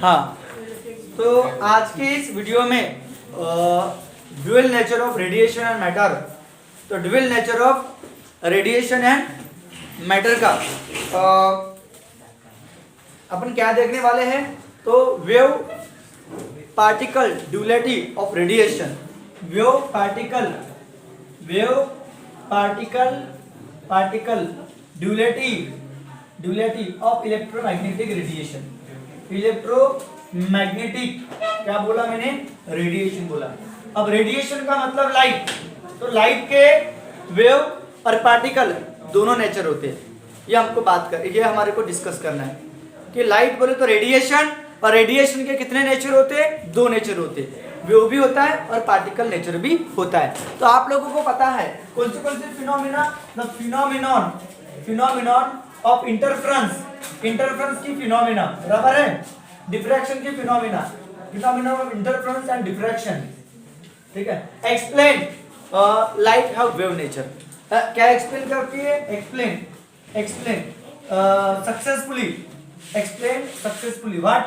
हाँ, तो आज के इस वीडियो में dual nature of radiation and matter, तो dual nature of radiation and matter का अपन क्या देखने वाले हैं। तो wave particle duality of radiation, wave particle duality of electromagnetic radiation. Electromagnetic क्या बोला मैंने, रेडिएशन बोला। अब रेडिएशन का मतलब लाइट, तो लाइट के वेव और पार्टिकल दोनों नेचर होते हैं। ये हमको ये हमारे को डिस्कस करना है कि लाइट बोले तो रेडिएशन, और रेडिएशन के कितने नेचर होते हैं, दो नेचर होते हैं, वेव भी होता है और पार्टिकल नेचर भी होता है। तो आप लोगों को पता है कौन से phenomena, the phenomenon of interference की फिनोमिना, बराबर है, डिफ्रैक्शन की phenomena of interference and diffraction, ठीक है। Explain light have wave nature, क्या एक्सप्लेन करती है, explain successfully what,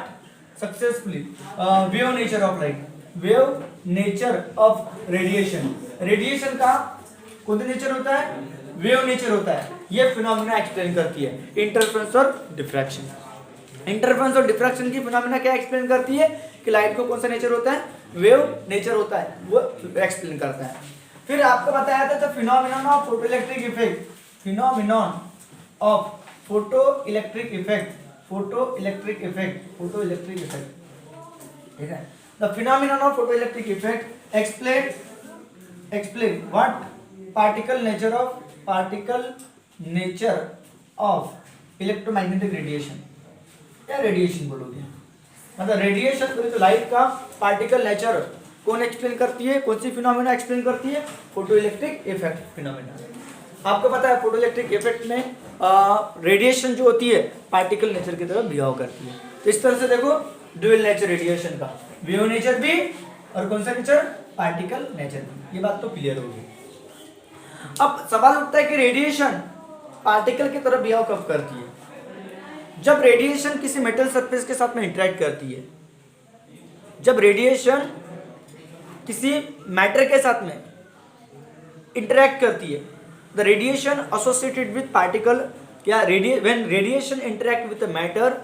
wave nature of light, wave nature of radiation. Radiation का कौन सा नेचर होता है, वेव नेचर होता है। ये फिनोमिना एक्सप्लेन करती है इंटरफेरेंस और डिफ्रैक्शन। इंटरफेरेंस और डिफ्रैक्शन की फिनोमिना क्या एक्सप्लेन करती है कि लाइट को कौन सा नेचर होता है, वेव नेचर होता है, वो एक्सप्लेन करता है। फिर आपको बताया था phenomenon of photoelectric effect, phenomenon of photoelectric effect, ठीक है। The phenomenon of photoelectric effect explain what particle nature of electromagnetic radiation. क्या रेडिएशन बोलोगे, मतलब रेडिएशन बोले तो लाइट का पार्टिकल नेचर कौन एक्सप्लेन करती है, कौन सी फिनोमिना एक्सप्लेन करती है, फोटोइलेक्ट्रिक इफेक्ट फिनोमिना। आपको पता है फोटोइलेक्ट्रिक इफेक्ट में रेडिएशन जो होती है पार्टिकल नेचर की तरह बिहेव करती है। तो इस तरह से देखो ड्यूअल नेचर रेडिएशन का, वेव नेचर भी और कौन सा नेचर, पार्टिकल नेचर भी। ये बात तो क्लियर होगी। अब सवाल उठता है कि रेडिएशन पार्टिकल की तरह बिहेव कब करती है, जब रेडिएशन किसी मेटल सरफेस के साथ में इंटरेक्ट करती है, जब रेडिएशन किसी मैटर के साथ में इंटरेक्ट करती है। The radiation associated with particle, क्या when radiation interact with a matter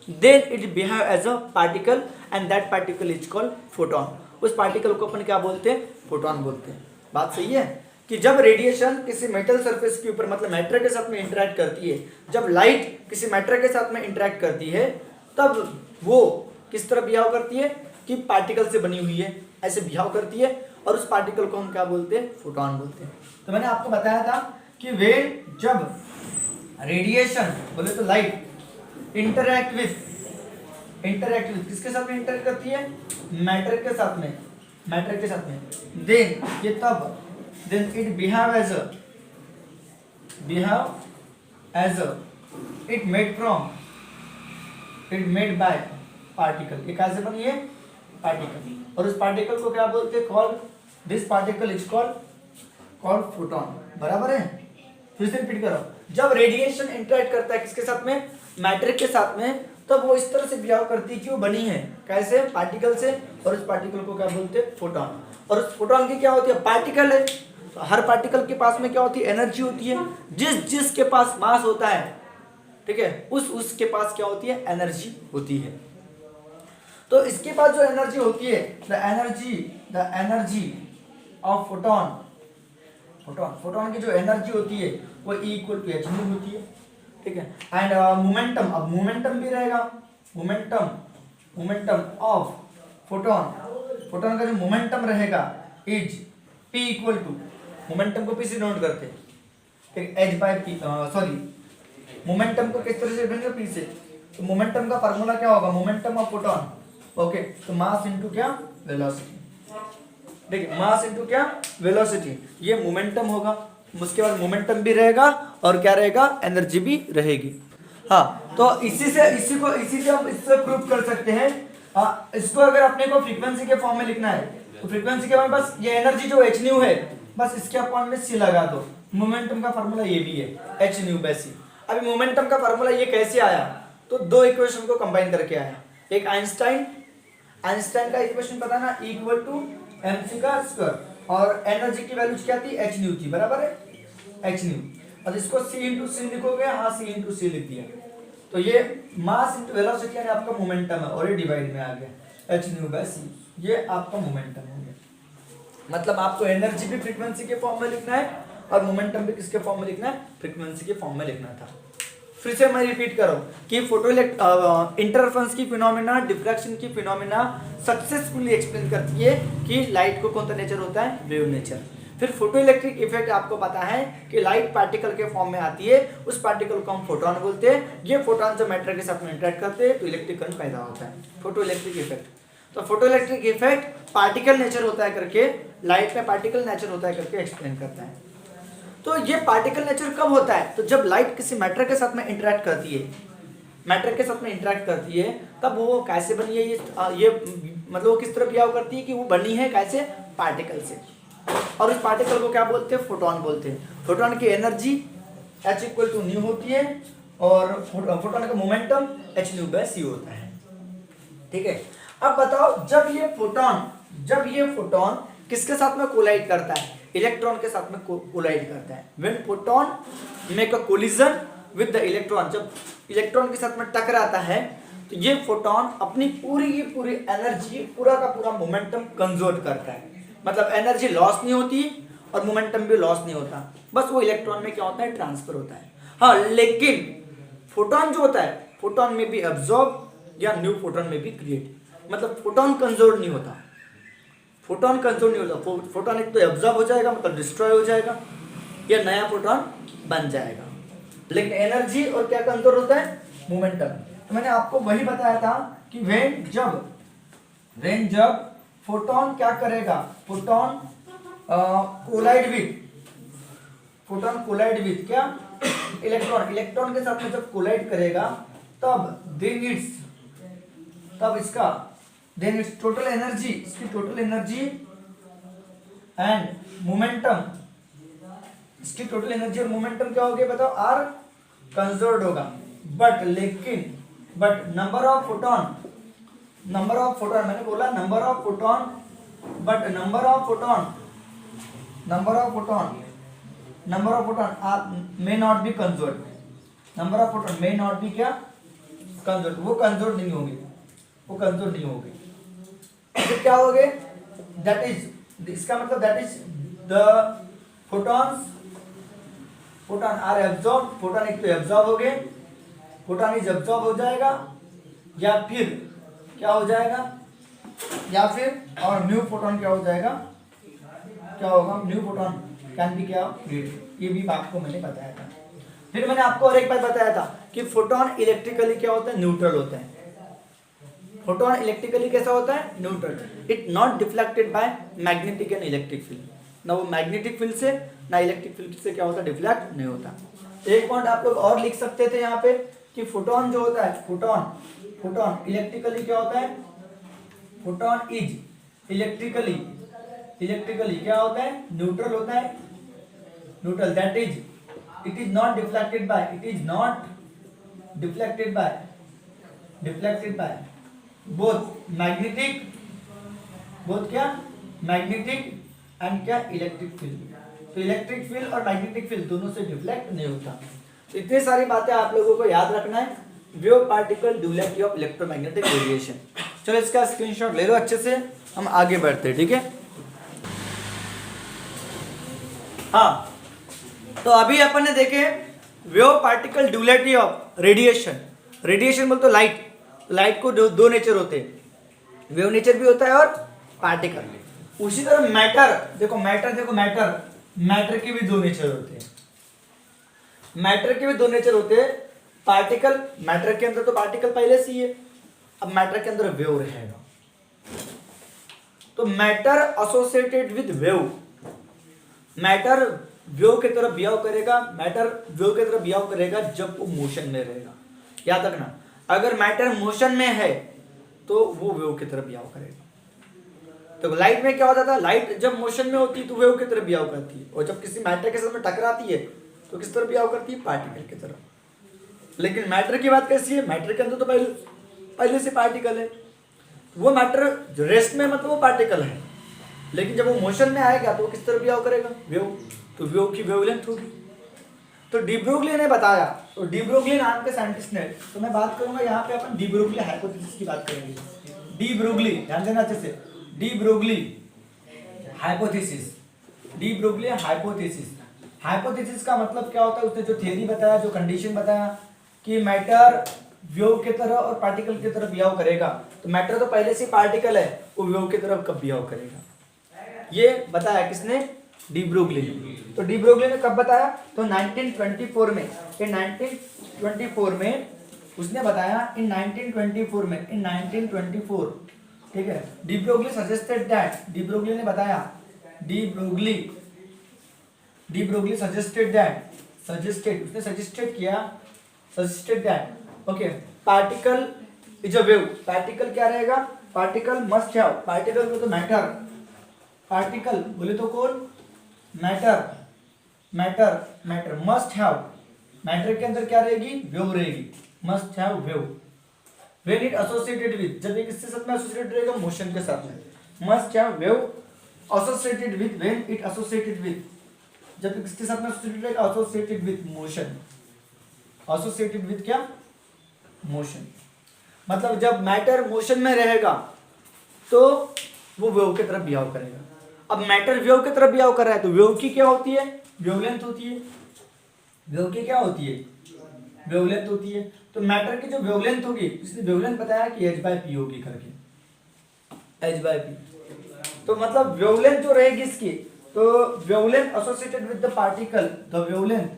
then it behave as a particle and that particle is called photon. उस पार्टिकल को अपन क्या बोलते हैं, फोटोन बोलते हैं। बात सही है कि जब रेडिएशन किसी मेटल सरफेस के ऊपर मतलब मैटर के साथ में इंटरेक्ट करती है, जब लाइट किसी मैटर के साथ में इंटरेक्ट करती है, तब वो किस तरह बिहेव करती है कि पार्टिकल से बनी हुई है, ऐसे बिहेव करती है, और उस पार्टिकल को हम क्या बोलते हैं, फोटोन बोलते हैं। तो मैंने आपको बताया था कि जब रेडिएशन बोले तो लाइट इंटरेक्ट विथ किसके साथ में इंटरेक्ट करती है, मैटर के साथ में, देन ये तब it behave as a it made by particle। ये कैसे बनी है, पार्टिकल, और उस पार्टिकल को क्या बोलते हैं, this particle is called photon, बराबर है। फिर से रिपीट करो, जब रेडिएशन इंटरेक्ट करता है किसके साथ में, मैटर के साथ में, तब वो इस तरह से बिहेव करती है कि वो बनी है कैसे, पार्टिकल से, और उस पार्टिकल को क्या बोलते हैं, फोटोन। और उस फोटोन की क्या होती है, पार्टिकल है, तो हर पार्टिकल के पास में क्या होती है, एनर्जी होती है। जिसके पास मास होता है, ठीक है, उसके पास क्या होती है, एनर्जी होती है। तो इसके पास जो एनर्जी होती है, द एनर्जी ऑफ फोटोन की जो एनर्जी होती है वो E equal to h nu होती है, ठीक है। एंड मोमेंटम, अब मोमेंटम भी रहेगा, मोमेंटम ऑफ फोटोन का जो मोमेंटम रहेगा is P equal to, momentum को P से नोट करते हैं, ठीक, H बाय P, मोमेंटम को किस तरह से लिखेंगे, P से। तो मोमेंटम का फार्मूला क्या होगा, मोमेंटम ऑफ फोटोन, ओके, तो मास इनटू क्या, वेलोसिटी, देखिए, मास इनटू क्या, वेलोसिटी, ये मोमेंटम होगा। उसके बाद मोमेंटम भी रहेगा और क्या रहेगा, एनर्जी भी रहेगी। हाँ, तो इसी से हम इससे प्रूव कर सकते हैं। इसको अगर अपने को फ्रीक्वेंसी के फॉर्म में लिखना है, तो फ्रीक्वेंसी के बाद बस ये एनर्जी जो h न्यू है, बस इसके अपॉन में c लगा दो। मोमेंटम का फार्मूला ये भी है, h न्यू बाय c। अभी मोमेंटम का फार्मूला ये कैसे आया, तो दो इक्वेशन को कंबाइन करके आया। एक आइंस्टाइन का इक्वेशन पता ना, इक्वल टू mc का स्क्वायर, और एनर्जी की वैल्यू क्या थी, h न्यू थी, बराबर है h न्यू। और इसको c इंटू सी लिखोगे, हाँ c इंटू सी लिख दिया, तो ये मास इंटू वेलोसिटी यानी आपका मोमेंटम है, और ये डिवाइड में आ गया h न्यू बाय c, ये आपका मोमेंटम हो गया। मतलब आपको एनर्जी भी फ्रीक्वेंसी के फॉर्म में लिखना है और मोमेंटम भी किसके फॉर्म में लिखना है, फ्रीक्वेंसी के फॉर्म में लिखना था। फिर से मैं रिपीट करूं कि फोटो इंटरफेरेंस की फिनोमेना, डिफ्रैक्शन की फिनोमेना सक्सेसफुली एक्सप्लेन करती है कि लाइट को कौन सा नेचर होता है, वेव नेचर। फिर फोटो इलेक्ट्रिक इफेक्ट आपको पता है कि लाइट पार्टिकल के फॉर्म में आती है, उस पार्टिकल को हम फोटोन बोलते हैं। ये फोटोन जब मैटर के साथ में इंटरेक्ट करते हैं तो इलेक्ट्रिक करंट पैदा होता है, फोटो इलेक्ट्रिक इफेक्ट। तो photo electric effect particle nature होता है करके, लाइट में पार्टिकल नेचर होता है करके एक्सप्लेन करता है। तो ये पार्टिकल नेचर कब होता है, तो जब लाइट किसी मैटर के साथ में इंटरेक्ट करती है, मैटर के साथ में इंटरेक्ट करती है, तब वो कैसे बनी है, ये मतलब वो किस तरह बिहेव करती है कि वो बनी है कैसे, पार्टिकल से। और उस पार्टिकल को क्या बोलते हैं, फोटोन बोलते हैं। फोटोन की energy h equal to nu होती है, और फोटोन का momentum h nu by c होता है, ठीक है। अब बताओ, जब ये फोटोन किसके साथ में कोलाइड करता है, इलेक्ट्रॉन के साथ में कोलाइड करता है। When photon make a collision with the electron, जब इलेक्ट्रॉन के साथ में टकराता है तो ये फोटोन अपनी पूरी की पूरी एनर्जी, पूरा का पूरा मोमेंटम कंजर्व करता है। मतलब एनर्जी लॉस नहीं होती और मोमेंटम भी लॉस नहीं होता, बस वो इलेक्ट्रॉन में क्या होता है, ट्रांसफर होता है। हाँ, लेकिन फोटोन जो होता है, फोटोन में भी एब्जॉर्ब या न्यू फोटोन में भी क्रिएट, मतलब फोटोन कंजर्व नहीं होता, फोटोन कंजर्व नहीं होता। फोटोन एक तो एब्जॉर्ब हो जाएगा, मतलब डिस्ट्रॉय हो जाएगा, या नया फोटोन बन जाएगा। लेकिन एनर्जी और क्या कंजर्व होता है, मोमेंटम। तो मैंने आपको वही बताया था कि व्हेन जब फोटोन क्या करेगा, फोटोन कोलाइड विथ क्या, इलेक्ट्रॉन के साथ में जब कोलाइड करेगा, तब इसकी टोटल एनर्जी एंड मोमेंटम, इसकी टोटल एनर्जी और मोमेंटम क्या हो गया बताओ, आर कंजर्व्ड होगा। बट नंबर ऑफ फोटोन, मैंने बोला number of photon may not be conserved, number of photon may not be क्या, कंजर्व्ड, वो कंजर्व नहीं होगी। तो क्या हो गए, दैट इज, इसका मतलब that is the photon are absorb, photon एक तो एब्जॉर्ब हो गए, फोटोन इज एब्जॉर्ब हो जाएगा, या फिर क्या हो जाएगा, या फिर और न्यू फोटोन क्या हो जाएगा, क्या होगा, न्यू फोटोन कैन बी क्या क्रिएटेड। ये भी आपको मैंने बताया था। फिर मैंने आपको और एक बात बताया था कि फोटोन इलेक्ट्रिकली क्या होता है, न्यूट्रल होता है। फोटोन इलेक्ट्रिकली कैसा होता है, neutral. It not deflected by magnetic and electric field, ना वो मैग्नेटिक फील्ड से ना इलेक्ट्रिक फील्ड से क्या होता, डिफ्लेक्ट नहीं होता। एक पॉइंट आप लोग और लिख सकते थे यहाँ पे कि फोटोन जो होता है, फोटोन इलेक्ट्रिकली क्या होता है, फोटोन इज इलेक्ट्रिकली क्या होता है, न्यूट्रल होता है, neutral. That is it is not deflected by both magnetic and क्या, इलेक्ट्रिक फील्ड। तो इलेक्ट्रिक फील्ड और मैग्नेटिक फील्ड दोनों से डिफ्लेक्ट नहीं होता। तो इतनी सारी बातें आप लोगों को याद रखना है। Wave particle duality of electromagnetic radiation. चलो इसका स्क्रीनशॉट ले लो अच्छे से, हम आगे बढ़ते हैं, ठीक है। हाँ, तो अभी अपन ने देखे wave particle duality of radiation बोलते लाइट को दो नेचर होते हैं, वेव नेचर भी होता है और पार्टिकल। उसी तरह मैटर के भी दो नेचर होते हैं, पार्टिकल। मैटर के अंदर तो पार्टिकल पहले से ही है, अब मैटर के अंदर वेव रहेगा। तो matter associated with wave, matter wave की तरफ बिहेव करेगा, जब वो मोशन में रहेगा। याद रखना, अगर मैटर मोशन में है तो वो वेव की तरफ बिहेव करेगा। तो लाइट में क्या होता था, लाइट जब मोशन में होती है तो वेव की तरफ बिहेव करती है, और जब किसी मैटर के साथ में टकराती है तो किस तरफ बिहेव करती है, पार्टिकल की तरफ। लेकिन मैटर की बात कैसी है, मैटर के अंदर तो पहले से पार्टिकल है, वो मैटर जो रेस्ट में मतलब वो पार्टिकल है, लेकिन जब वो मोशन में आएगा तो वो किस तरह बिहेव करेगा, वेव, तो वेव की वेवलेंथ होगी। तो डी ब्रोगली ने बताया, तो डी ब्रोगली नाम के साइंटिस्ट ने, तो मैं बात करूंगा यहाँ पे अपन डी ब्रोगली हाइपोथेसिस की बात करेंगे। डी ब्रोगली, ध्यान देना अच्छे से, D Broglie hypothesis, D Broglie hypothesis. Hypothesis का मतलब क्या होता है, उसने जो थ्योरी बताया, जो कंडीशन बताया कि मैटर वेव के तरह और पार्टिकल की तरह बिहेव करेगा, तो मैटर तो पहले से पार्टिकल है, वो वेव की तरह कब बिहेव करेगा, ये बताया किसने, डी ब्रोगली। तो डी ब्रोगली ने कब बताया, तो 1924 में, इन 1924 में उसने बताया, इन 1924 में, इन 1924, ठीक है। De Broglie suggested that, de Broglie ने बताया, de Broglie suggested that, suggested, उसने सजेस्टेड किया, suggested that, okay, particle is a wave, particle क्या रहेगा, पार्टिकल मस्ट हैव, पार्टिकल बोले तो मैटर, पार्टिकल बोले तो कौन, matter, matter must have, matter के अंदर क्या रहेगी, वेव रहेगी, must have wave, when it associated with, जब ये किसके साथ में एसोसिएटेड रहेगा, मोशन के साथ में, must have wave associated with, when it associated with, जब किसके साथ में एसोसिएटेड रहेगा, associated with motion, associated with क्या, मोशन, मतलब जब मैटर मोशन में रहेगा तो वो वेव की तरफ बिहेव करेगा। अब मैटर वेव की तरफ बिहेव कर रहा है तो वेव की क्या होती है, वेवलेंथ होती है, वेव की क्या होती है, वेवलेंथ होती है। तो मैटर की जो वेवलेंथ होगी, इसने वेवलेंथ बताया कि h/p होगी करके, h/p, तो मतलब वेवलेंथ जो रहेगी इसकी, तो wavelength associated with the particle, the wavelength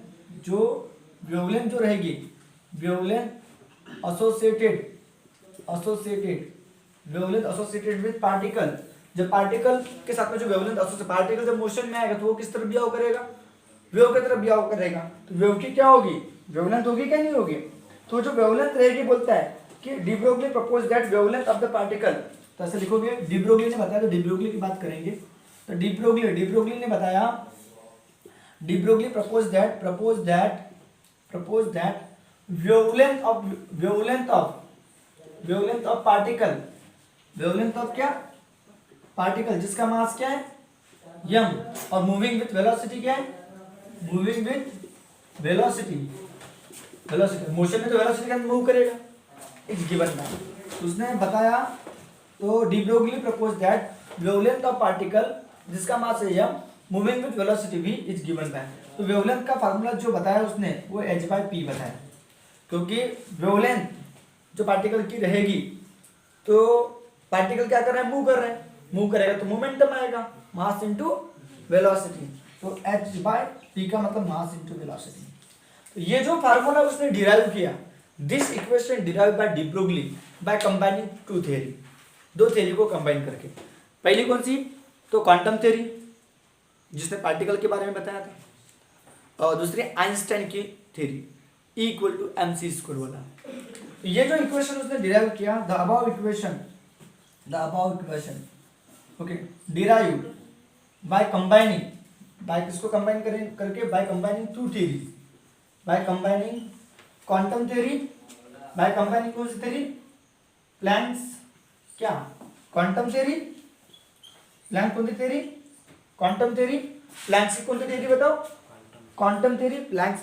जो रहेगी, वेवलेंथ एसोसिएटेड विद पार्टिकल, जब पार्टिकल के साथ में जो वेवलेंथ एसोसिएटेड, पार्टिकल जब मोशन में आएगा तो वो किस तरह बिहेव करेगा, वेव की तरफ बिहेव करेगा, तो वेव की क्या होगी, वेवलेंथ होगी क्या नहीं होगी, तो जो वेवलेंथ रहेगी, बोलता है कि de Broglie propose that wavelength of the particle, तो ऐसे लिखोगे, डी ब्रोगली ने बताया, तो डी ब्रोगली की बात करेंगे, तो डी ब्रोगली ने बताया, de Broglie propose that wavelength of particle, wavelength of क्या, पार्टिकल जिसका मास क्या है, m, और मूविंग विथ वेलोसिटी क्या है, मूविंग विथ वेलोसिटी, मोशन में तो वेलोसिटी के अंदर मूव करेगा, इट्स गिवन बाय, उसने बताया, तो de Broglie propose that wavelength of particle जिसका मास है m, moving with velocity v is given by, तो वेवलेंथ का फार्मूला जो बताया उसने वो h/p बताया, क्योंकि वेवलेंथ जो पार्टिकल की रहेगी, तो पार्टिकल क्या कर रहा है, मूव करेगा तो मोमेंटम आएगा, मास इनटू वेलोसिटी, तो h/p का मतलब मास इनटू वेलोसिटी। तो ये जो फार्मूला उसने डिराइव किया, this equation derive by de Broglie by combining two theory, दो थ्योरी को कंबाइन करके, पहली कौन सी, तो क्वांटम थ्योरी जिसने पार्टिकल के बारे में बताया था, और दूसरी आइंस्टाइन की थ्योरी, E = mc² वाला। तो ये जो इक्वेशन उसने डिराइव किया, the above equation okay derived by combining, by किसको कंबाइन करके, by combining two theories, by combining quantum theory, by combining कौन सी थ्योरी, प्लैंक्स क्या, क्वांटम थ्योरी, प्लैंक कौन सी थ्योरी, क्वांटम थ्योरी, प्लैंक्स की कौन सी थ्योरी बताओ, क्वांटम थ्योरी, प्लैंक्स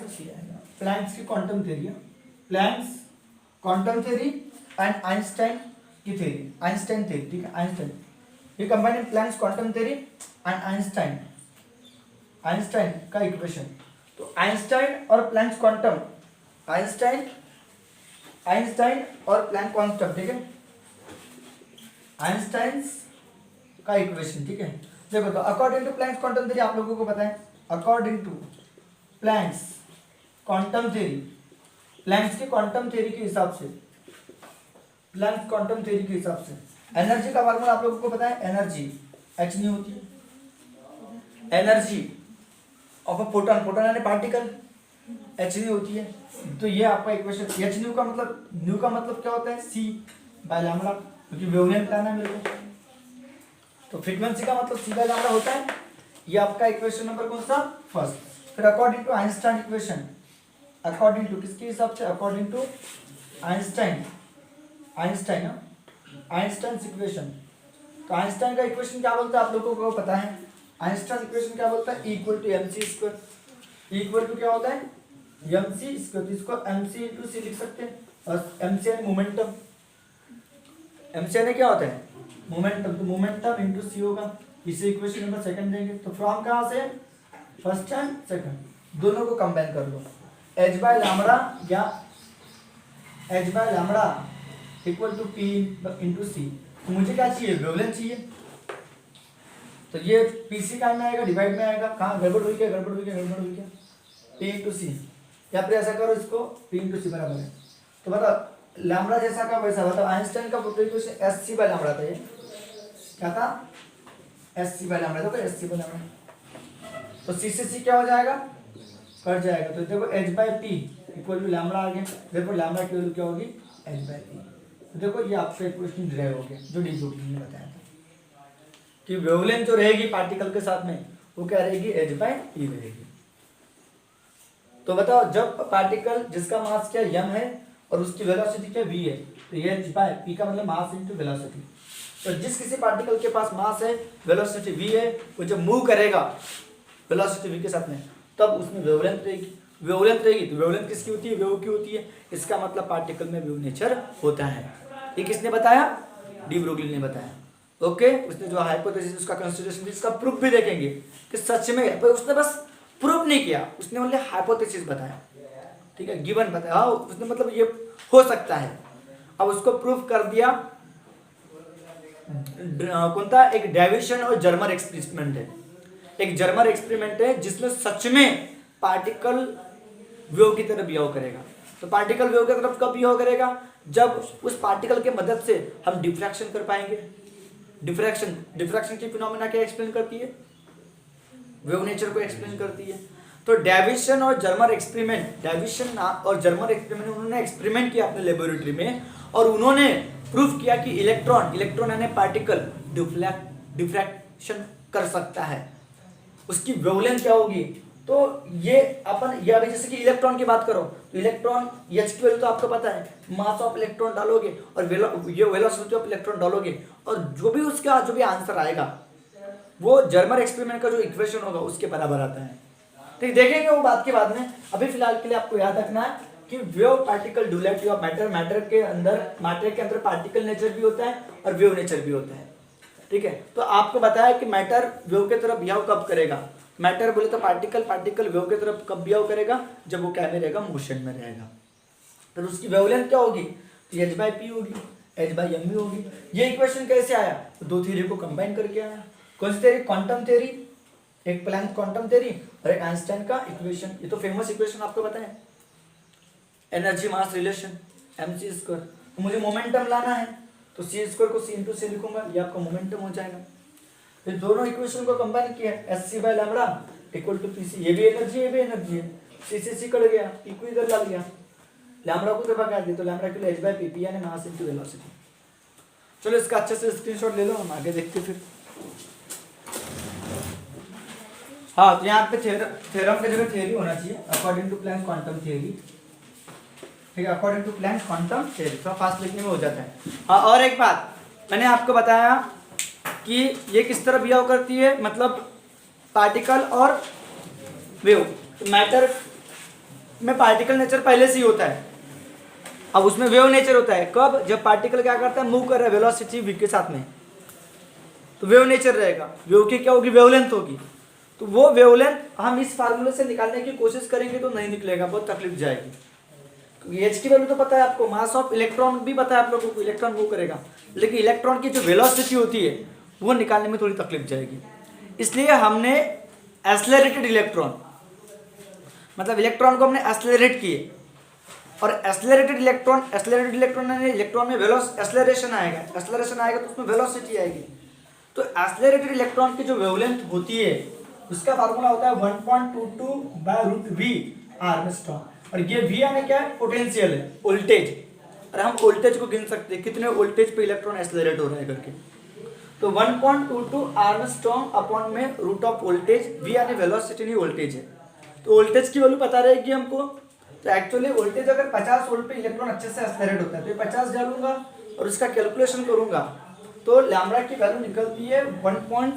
की quantum theory, Planck's quantum theory and Einstein की थ्योरी, आइंस्टाइन थ्योरी, ठीक है, आइंस्टाइन, ये combining Planck's quantum theory and Einstein का इक्वेशन, तो आइंस्टाइन और प्लैंक्स क्वांटम, आइंस्टाइन और प्लैंक क्वांटम, ठीक है, आइंस्टाइन का इक्वेशन, ठीक है। देखो तो according to Planck's quantum theory आप लोगों को पता है, according to Planck's quantum theory, Planck's की क्वांटम थ्योरी के हिसाब से, प्लैंक्स क्वांटम थ्योरी के हिसाब से एनर्जी का फार्मूला आप लोगों को पता है, एनर्जी h नहीं होती है, एनर्जी ऑफ अ फोटोन यानी पार्टिकल h नहीं होती है, तो ये आपका इक्वेशन, h न्यू का मतलब क्या होता है, c बाय लैम्डा, क्योंकि वेवलेंथ लाना है मेरे को, तो फ्रीक्वेंसी का मतलब c बाय लैम्डा होता है, ये आपका इक्वेशन नंबर कौन सा, फर्स्ट। फिर according to Einstein equation, according to किसके हिसाब से, according to Einstein Einstein equation. तो आइंस्टाइन का इक्वेशन क्या बोलता है आप लोगों को पता है? आइंस्टाइन इक्वेशन क्या बोलता है? Equal to mc square. Equal to क्या होता है? mc square. तो इसको mc इंटू सी लिख सकते हैं। और mc यानी मोमेंटम, mc यानी क्या होता है? मोमेंटम। तो मोमेंटम इंटू सी होगा। इसे इक्वेशन नंबर सेकंड देंगे। तो फ्रॉम कहाँ से? फर्स्ट एंड सेकंड दोनों को कंबाइन कर लो। h बाय लैम्बडा या h by lambda equal to p into c. तो मुझे क्या चाहिए? वेवलेंथ चाहिए। तो ये पीसी का में आएगा, डिवाइड में आएगा। कहाँ गड़बड़ हुई क्या? p इंटू सी। या फिर ऐसा करो इसको p इंटू सी बराबर है। तो बताओ लैम्बडा जैसा का वैसा। बताओ आइंस्टाइन का equation S C by lambda था। ये क्या था? S C by lambda. तो एस सी बाय लैम्बडा। तो सी से सी क्या हो जाएगा? कट जाएगा। तो देखो h by p equal to lambda आ गया। देखो लैम्बडा की वैल्यू क्या होगी? h by p. तो देखो ये आपका इक्वेशन डिराइव हो गया जो डी ब्रोगली ने बताया था कि वेवलेंथ जो रहेगी पार्टिकल के साथ में वो क्या रहेगी? h बाय पी रहेगी। तो बताओ जब पार्टिकल जिसका मास क्या m है और उसकी वेलोसिटी क्या v है, तो ये h बाय पी का मतलब मास इनटू वेलोसिटी। तो जिस किसी पार्टिकल के पास मास है, वेलोसिटी v है, वो जब मूव करेगा वेलोसिटी v के साथ में तब उसमें वेवलेंथ रहेगी। वेवलेंथ रहेगी तो वेवलेंथ किसकी होती है? वेव की होती है। इसका मतलब पार्टिकल में वेव नेचर होता है। ये किसने बताया? डी ब्रोगली ने बताया। ओके, उसने जो हाइपोथेसिस उसका कंसिडरेशन इसका प्रूफ भी देखेंगे कि सच में है, पर उसने बस प्रूफ नहीं किया, उसने ओनली हाइपोथेसिस बताया। ठीक है, गिवन बताया। हाँ उसने मतलब ये हो सकता है। अब उसको प्रूफ कर दिया। कौन था? एक डेविसन और जर्मर एक्सपेरिमेंट है। एक जर्मर एक्सपेरिमेंट है जिसमें सच में पार्टिकल वेव की तरफ बिहेव करेगा। तो पार्टिकल वेव की तरफ कब बिहेव करेगा? जब उस पार्टिकल के मदद से हम डिफ्रैक्शन कर पाएंगे। डिफ्रैक्शन की फिनोमेना क्या एक्सप्लेन करती है? वेव नेचर को एक्सप्लेन करती है। तो डेविसन और जर्मर एक्सपेरिमेंट, उन्होंने एक्सपेरिमेंट किया अपने लेबोरेटरी में और उन्होंने प्रूफ किया कि इलेक्ट्रॉन यानी पार्टिकल डिफ्रैक्शन कर सकता है। उसकी वेवलेंथ क्या होगी? तो ये अपन ये अभी जैसे कि इलेक्ट्रॉन की बात करो तो इलेक्ट्रॉन H12 तो आपको पता है, मास ऑफ इलेक्ट्रॉन डालोगे और ये वेलोसिटी ऑफ इलेक्ट्रॉन डालोगे और जो भी आंसर आएगा वो जर्मर एक्सपेरिमेंट का जो इक्वेशन होगा उसके बराबर आता है। तो देखेंगे वो बात के बाद में। अभी फिलहाल के लिए आपको याद रखना है कि wave particle duality of matter के अंदर पार्टिकल नेचर भी होता है और वेव नेचर भी होता है। ठीक है, तो आपको बताया कि मैटर वेव के तरफ बिहेव कब करेगा। मैटर बोले तो पार्टिकल वेव के तरफ कब बिहेव करेगा? जब वो क्या में रहेगा? मोशन में रहेगा। तो उसकी वेवलेंथ क्या होगी? तो h बाय पी होगी, h बाय एम होगी। ये इक्वेशन कैसे आया? तो दो थ्योरी को कंबाइन करके आया। कौन सी थ्योरी? क्वांटम थ्योरी, एक प्लैंक क्वांटम थ्योरी और एक आइंस्टाइन का इक्वेशन। ये तो फेमस इक्वेशन आपको पता है, एनर्जी मास रिलेशन mc स्क्वायर। तो मुझे मोमेंटम लाना है तो c स्क्वायर को c इंटू से लिखूंगा, ये आपका मोमेंटम हो जाएगा। फिर दोनों इक्वेशन को कंबाइन किया, S C by lambda equal to P C. ये भी एनर्जी है, सी से सी कट गया, पी को इधर ला लिया, लैम्बडा को दबा दिया तो लैम्बडा के लिए h बाय पी, पी यानी मास इनटू वेलोसिटी। चलो इसका अच्छे से स्क्रीनशॉट ले लो, हम आगे देखते फिर। हाँ तो यहाँ पे थ्योरम की जगह थ्योरी होना चाहिए, according to Planck quantum theory. ठीक है, according to Planck quantum theory, थोड़ा फास्ट लिखने में हो जाता है। हाँ और एक बात मैंने आपको बताया कि ये किस तरह बिहेव करती है, मतलब पार्टिकल और वेव। मैटर में पार्टिकल नेचर पहले से ही होता है, अब उसमें वेव नेचर होता है कब? जब पार्टिकल क्या करता है? मूव कर रहा है वेलोसिटी v के साथ में, तो वेव नेचर रहेगा। वेव की क्या होगी? वेवलेंथ होगी। तो वो वेवलेंथ हम इस फार्मूले से निकालने की कोशिश करेंगे तो नहीं निकलेगा, बहुत तकलीफ जाएगी। एच की वैल्यू तो पता है आपको, मास ऑफ इलेक्ट्रॉन भी पता है आप लोगों को, इलेक्ट्रॉन मूव करेगा, लेकिन इलेक्ट्रॉन की जो वेलोसिटी होती है वो निकालने में थोड़ी तकलीफ जाएगी। इसलिए हमने एक्सेलरेटेड इलेक्ट्रॉन, मतलब इलेक्ट्रॉन को हमने एक्सेलरेट किए, और एक्सेलरेटेड इलेक्ट्रॉन यानी इलेक्ट्रॉन में एक्सेलरेशन आएगा तो उसमें वेलोसिटी आएगी। तो एक्सेलरेटेड इलेक्ट्रॉन की जो वेवलेंथ होती है उसका फार्मूला होता है 1.22 बाय रूट वी आर्मस्ट्रॉन्ग, और ये वी यानी क्या है? पोटेंशियल है, वोल्टेज। और हम वोल्टेज को गिन सकते हैं कितने वोल्टेज पे इलेक्ट्रॉन एक्सेलरेट हो रहा है करके। तो 1.22 आर्मस्ट्रॉन्ग अपॉन में रूट ऑफ वोल्टेज, वी यानी वेलोसिटी नहीं वोल्टेज है। तो वोल्टेज की वैल्यू पता रहेगी हमको। तो एक्चुअली वोल्टेज अगर 50 वोल्ट पे इलेक्ट्रॉन अच्छे से एक्सेलरेट होता है तो ये 50 डालूंगा और उसका कैलकुलेशन करूंगा तो लैम्ब्डा की वैल्यू निकलती है 1 पॉइंट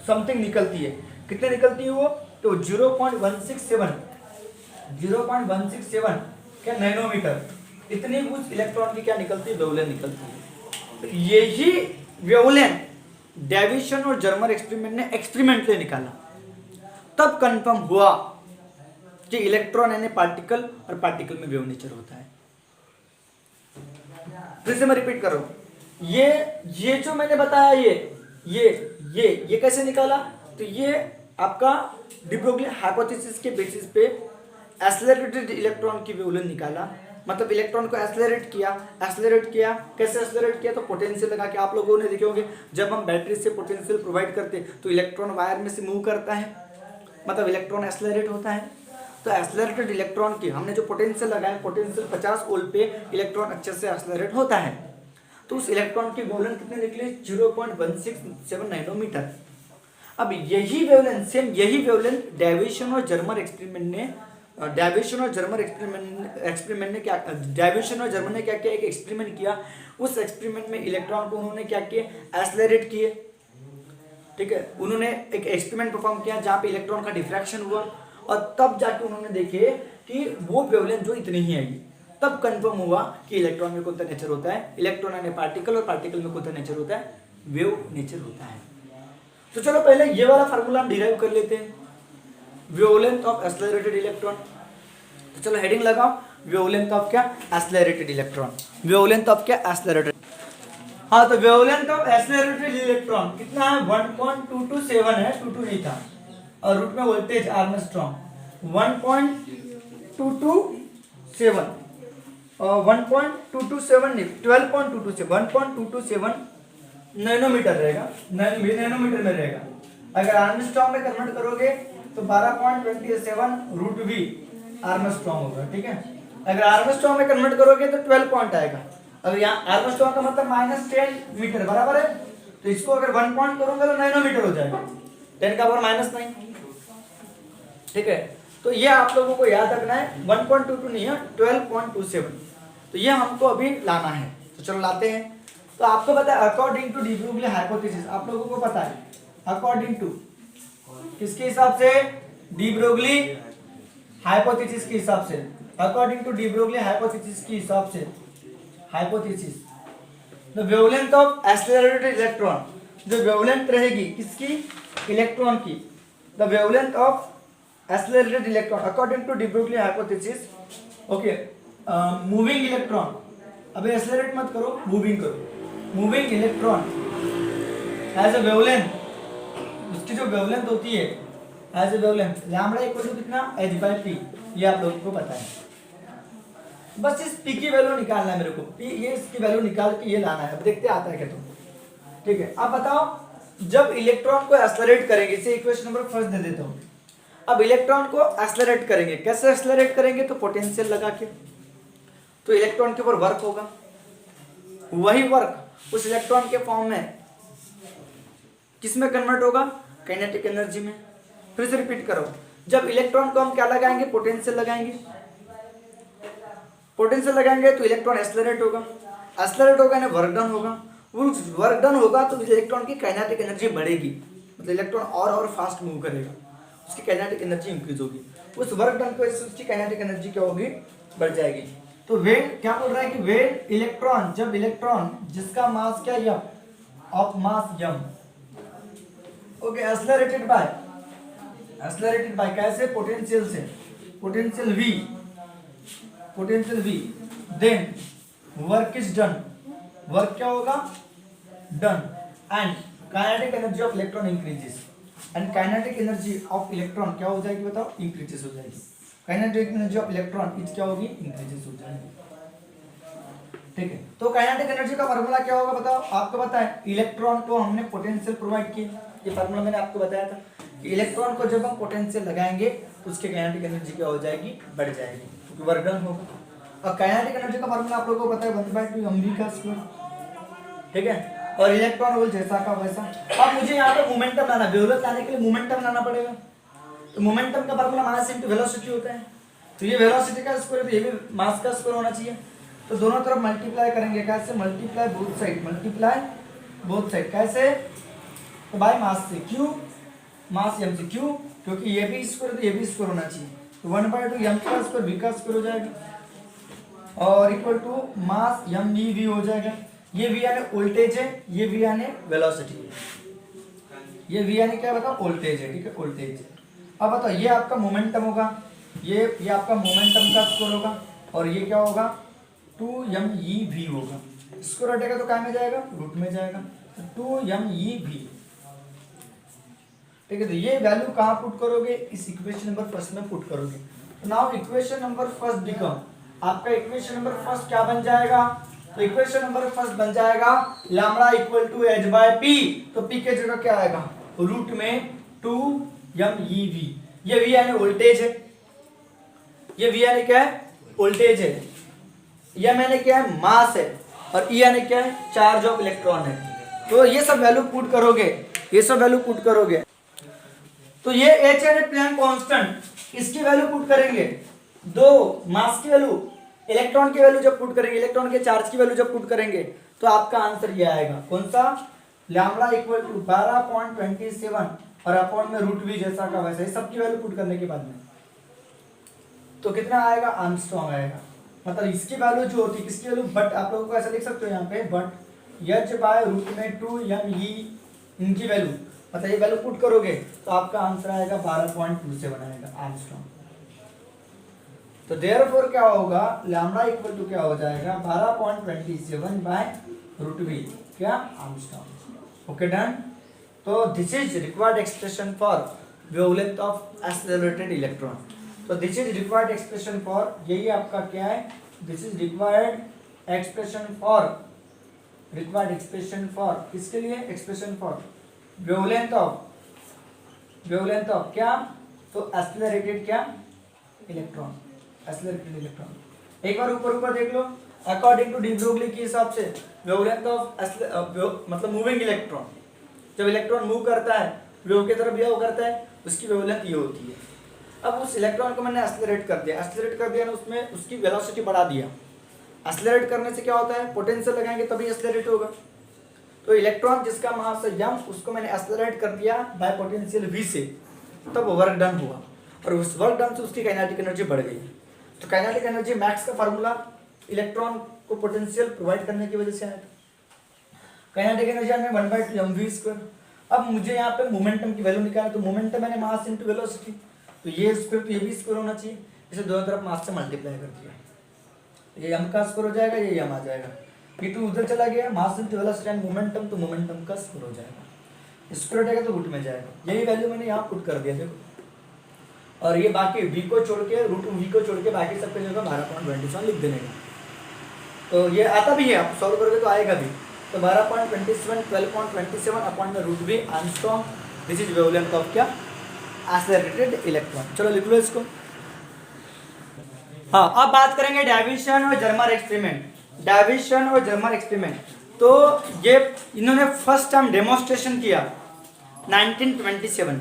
समथिंग निकलती है। कितने निकलती है वो? तो 0.167 क्या नैनोमीटर, इतनी कुछ इलेक्ट्रॉन की क्या निकलती है? वेवलेंथ निकलती है। तो यही वेवलेंथ डेविसन और जर्मर एक्सपेरिमेंट ने एक्सपेरिमेंटली निकाला, तब कंफर्म हुआ कि इलेक्ट्रॉन यानी पार्टिकल और पार्टिकल में वेव नेचर होता है। फिर से मैं रिपीट कर रहा हूं, ये जो मैंने बताया ये कैसे निकाला? तो ये आपका डी ब्रोगली हाइपोथेसिस के बेसिस पे एक्सेलरेटेड इलेक्ट्रॉन की वेवलेंथ निकाला, मतलब इलेक्ट्रॉन को एक्सेलरेट किया। कैसे एक्सेलरेट किया? तो पोटेंशियल लगा के। आप लोगों ने देखे होंगे जब हम बैटरी से पोटेंशियल प्रोवाइड करते तो इलेक्ट्रॉन वायर में से मूव करता है, मतलब इलेक्ट्रॉन एक्सेलरेट होता है। तो एक्सेलरेटेड इलेक्ट्रॉन की हमने जो पोटेंशियल लगाया, पोटेंशियल 50 वोल्ट पे इलेक्ट्रॉन अच्छे से एक्सेलरेट होता है। तो उस इलेक्ट्रॉन की वेवलेंथ कितनी निकली? 0.167 नैनोमीटर। अब यही वेवलेंथ, सेम यही वेवलेंथ डेविसन और जर्मर एक्सपेरिमेंट ने क्या किया? एक एक्सपेरिमेंट किया। उस एक्सपेरिमेंट में इलेक्ट्रॉन को उन्होंने क्या किया? एक्सेलरेट किए। ठीक है, उन्होंने एक एक्सपेरिमेंट परफॉर्म किया जहां पे इलेक्ट्रॉन का डिफ्रैक्शन हुआ और तब जाके उन्होंने देखे कि वो वेवलेंथ जो इतनी ही आएगी। तब कंफर्म हुआ कि इलेक्ट्रॉन में कौन सा नेचर होता है? इलेक्ट्रॉन यानी पार्टिकल, और पार्टिकल में कौन सा नेचर होता है? वेव नेचर होता है। तो चलो पहले ये वाला फार्मूला हम डिराइव कर लेते हैं, वेवलेंथ ऑफ एक्सेलरेटेड इलेक्ट्रॉन। तो चलो हेडिंग लगाओ, वेवलेंथ ऑफ क्या? Accelerated electron. वेवलेंथ ऑफ क्या? एक्सेलरेटेड। हाँ, तो वेवलेंथ ऑफ एक्सेलरेटेड इलेक्ट्रॉन कितना है? 1.227 है, 22 नहीं था, और रूट में वोल्टेज आर्मस्ट्रॉन्ग 1.227 और 1.227 नहीं 12.227 नैनोमीटर रहेगा, नैनोमीटर में रहेगा। अगर आर्मस्ट्रॉन्ग में कन्वर्ट करोगे तो 12.27 रूट वी आर्मस्ट्रॉन्ग होगा। ठीक है, अगर आर्मस्ट्रॉन्ग में कन्वर्ट करोगे तो 12 पॉइंट आएगा। अगर यहाँ आर्मस्ट्रॉन्ग का मतलब -10 मीटर बराबर है, तो इसको अगर 1 पॉइंट करूंगा तो नैनोमीटर हो जाएगा, 10 का पावर -9। ठीक है, तो ये आप लोगों को याद रखना है, 1.22 नहीं है, 12.27। तो ये हमको अभी लाना है, तो चलो लाते हैं। तो आपको पता है according to de Broglie hypothesis, आप लोगों को पता है अकॉर्डिंग टू किसके हिसाब से? डी ब्रोगली हाइपोथेसिस के हिसाब से। According to de Broglie hypothesis के हिसाब से, hypothesis the wavelength of accelerated electron, जो वेवलेंथ रहेगी किसकी? इलेक्ट्रॉन की। The wavelength of accelerated electron according to de Broglie hypothesis. Okay, moving electron, अबे एक्सेलरेट मत करो, मूविंग करो। Moving electron as a wavelength, उसकी जो वेवलेंथ होती है as a wavelength lambda equal to कितना? h/p। ये आप लोगों को पता है। बस इस p की वैल्यू निकालना है मेरे को, p ये इसकी वैल्यू निकाल के ये लाना है। अब देखते आता है क्या तुम। ठीक है, अब बताओ जब इलेक्ट्रॉन को एक्सेलरेट करेंगे, इसे इक्वेशन नंबर फर्स्ट दे देता हूँ। अब इलेक्ट्रॉन को एक्सेलरेट करेंगे, कैसे एक्सेलरेट करेंगे? तो पोटेंशियल लगा के। तो इलेक्ट्रॉन के ऊपर वर्क होगा, वही वर्क उस इलेक्ट्रॉन के फॉर्म में किस में कन्वर्ट होगा? काइनेटिक एनर्जी में। फिर से रिपीट करो, जब इलेक्ट्रॉन को हम क्या लगाएंगे? पोटेंशियल लगाएंगे। पोटेंशियल लगाएंगे तो इलेक्ट्रॉन एक्सेलरेट होगा, एक्सेलरेट होगा यानी वर्क डन होगा। वर्क डन होगा तो इलेक्ट्रॉन की काइनेटिक एनर्जी बढ़ेगी, मतलब इलेक्ट्रॉन और फास्ट मूव करेगा, उसकी काइनेटिक एनर्जी इंक्रीज होगी। उस वर्क डन की वजह से उसकी काइनेटिक एनर्जी क्या होगी? बढ़ जाएगी। तो वेन क्या बोल रहा है कि वेन इलेक्ट्रॉन, जब इलेक्ट्रॉन जिसका मास क्या m, of mass m, okay, accelerated by कैसे? पोटेंशियल से, potential v, then work is done, work क्या होगा? Done, and kinetic energy of electron increases, and kinetic energy of electron क्या हो जाएगी? बताओ, इंक्रीजेस हो जाएगी। Kinetic energy of electron is क्या होगी? इंक्रीजेस हो जाएगी। ठीक है, तो काइनेटिक एनर्जी का फार्मूला क्या होगा? बताओ, आपको पता है इलेक्ट्रॉन को हमने पोटेंशियल प्रोवाइड किया, ये फार्मूला मैंने आपको बताया था कि इलेक्ट्रॉन को जब हम पोटेंशियल लगाएंगे तो उसकी काइनेटिक एनर्जी क्या हो जाएगी? बढ़ जाएगी, क्योंकि वर्क डन होगा। और काइनेटिक एनर्जी का फार्मूला आप लोगों को पता है 1/2 mv का स्क्वायर। ठीक है, और इलेक्ट्रॉन होल जैसा का वैसा। अब मुझे यहाँ पे मोमेंटम लाना, वेवलेंथ लाने के लिए मोमेंटम लाना पड़ेगा। तो मोमेंटम का फार्मूला मास इनटू वेलोसिटी होता है, तो ये वेलोसिटी का स्क्वायर, तो ये भी मास का स्क्वायर होना चाहिए। तो दोनों तरफ मल्टीप्लाई करेंगे, कैसे? मल्टीप्लाई बोथ साइड कैसे? तो बाय मास से, क्यू मास m से, क्यू क्योंकि ये भी स्क्वायर तो ये भी स्क्वायर होना चाहिए, तो 1/2 m का स्क्वायर v का स्क्वायर हो जाएगा और equal to mass m v हो जाएगा। ये v यानी वोल्टेज है, ये v यानी वेलोसिटी है, ये v यानी क्या बताओ? वोल्टेज है, ठीक है, वोल्टेज। अब बताओ ये आपका मोमेंटम होगा, ये आपका मोमेंटम का स्क्वायर होगा और ये क्या होगा? 2mev होगा। स्क्वायर हटेगा तो क्या में जाएगा? रूट में जाएगा, तो 2mev, ठीक है। तो ये वैल्यू कहाँ पुट करोगे? इस इक्वेशन नंबर फर्स्ट में पुट करोगे। तो now equation number first become, आपका इक्वेशन नंबर फर्स्ट क्या बन जाएगा? तो इक्वेशन नंबर फर्स्ट बन जाएगा लैम्बडा इक्वल टू h/p, तो p के जगह क्या आएगा? रूट में 2mev। ये v यानी वोल्टेज है, ये v यानी क्या है? वोल्टेज है, m यानी क्या है? मास है, और e यानी क्या है? चार्ज ऑफ इलेक्ट्रॉन है। तो ये सब वैल्यू पुट करोगे, ये सब वैल्यू पुट करोगे, तो ये h यानी प्लैंक कांस्टेंट, इसकी वैल्यू पुट करेंगे, दो मास की वैल्यू, इलेक्ट्रॉन की वैल्यू जब पुट करेंगे, इलेक्ट्रॉन के चार्ज की वैल्यू जब पुट करेंगे, तो आपका आंसर ये आएगा, कौन सा? लैम्बडा इक्वल टू 12.27 और अपॉन में रूट भी जैसा का वैसा, ये सबकी वैल्यू पुट करने के बाद में तो कितना आएगा? आर्मस्ट्रांग आएगा। मतलब इसकी वैल्यू जो होती है, किसकी वैल्यू? बट आप लोगों को ऐसा लिख सकते हो यहाँ पे, बट h/रूट में 2me, इनकी वैल्यू, मतलब ये वैल्यू पुट करोगे तो आपका आंसर आएगा 12.27 आएगा, आर्मस्ट्रांग। तो देयरफॉर क्या होगा? लैम्बडा इक्वल टू क्या हो जाएगा? 12.27 बाय रूट वी, क्या? आर्मस्ट्रांग। Okay, done. तो this is required expression for wavelength of accelerated electron. तो this is required expression for, यही आपका क्या है? This is required expression for किसके लिए? एक्सप्रेशन फॉर वेवलेंथ ऑफ क्या? तो एक्सेलरेटेड क्या? Electron, accelerated electron. एक बार ऊपर देख लो, अकॉर्डिंग टू डी ब्रोगली के हिसाब से वेवलेंथ ऑफ मतलब मूविंग इलेक्ट्रॉन, जब इलेक्ट्रॉन मूव करता है वेव की तरफ बिहेव करता है, उसकी वेवलेंथ ये होती है। अब उस इलेक्ट्रॉन को मैंने एक्सेलरेट कर दिया ना, उसमें उसकी वेलोसिटी बढ़ा दिया। एक्सेलरेट करने से क्या होता है? पोटेंशियल लगाएंगे तभी एक्सेलरेट होगा। तो इलेक्ट्रॉन जिसका मास है m, उसको मैंने एक्सेलरेट कर दिया बाय पोटेंशियल v से, तब वर्क डन हुआ, और उस वर्क डन से उसकी काइनेटिक एनर्जी बढ़ गई। तो काइनेटिक एनर्जी मैक्स का फार्मूला इलेक्ट्रॉन को पोटेंशियल प्रोवाइड करने की वजह से आया था। काइनेटिक एनर्जी में 1/2 mv²। अब मुझे यहाँ पे मोमेंटम की वैल्यू निकालना, तो मोमेंटम मैंने मास इनटू वेलोसिटी, तो ये स्क्वायर तो ये भी स्क्वायर होना चाहिए, इसे दोनों तरफ मास से मल्टीप्लाई कर दिया, ये m का स्क्वायर हो जाएगा, ये m आ जाएगा, ये 2 उधर चला गया, mass into velocity and momentum, तो मोमेंटम का स्क्वायर हो जाएगा, स्क्वायर हो जाएगा तो रूट में जाएगा। यही वैल्यू मैंने यहाँ पुट कर दिया, देखो। और ये बाकी v को छोड़ के, रूट v को छोड़ के बाकी सबके जगह 12.27 लिख देने का। तो ये आता भी है, आप सॉल्व करोगे तो आएगा भी। तो 12.27 12.27 अपॉन में root v angstrom, this is wavelength of क्या? Accelerated electron. चलो लिख लो इसको। हाँ, अब बात करेंगे डेविसन और जर्मर एक्सपेरिमेंट। तो ये इन्होंने फर्स्ट टाइम डेमोन्स्ट्रेशन किया 1927,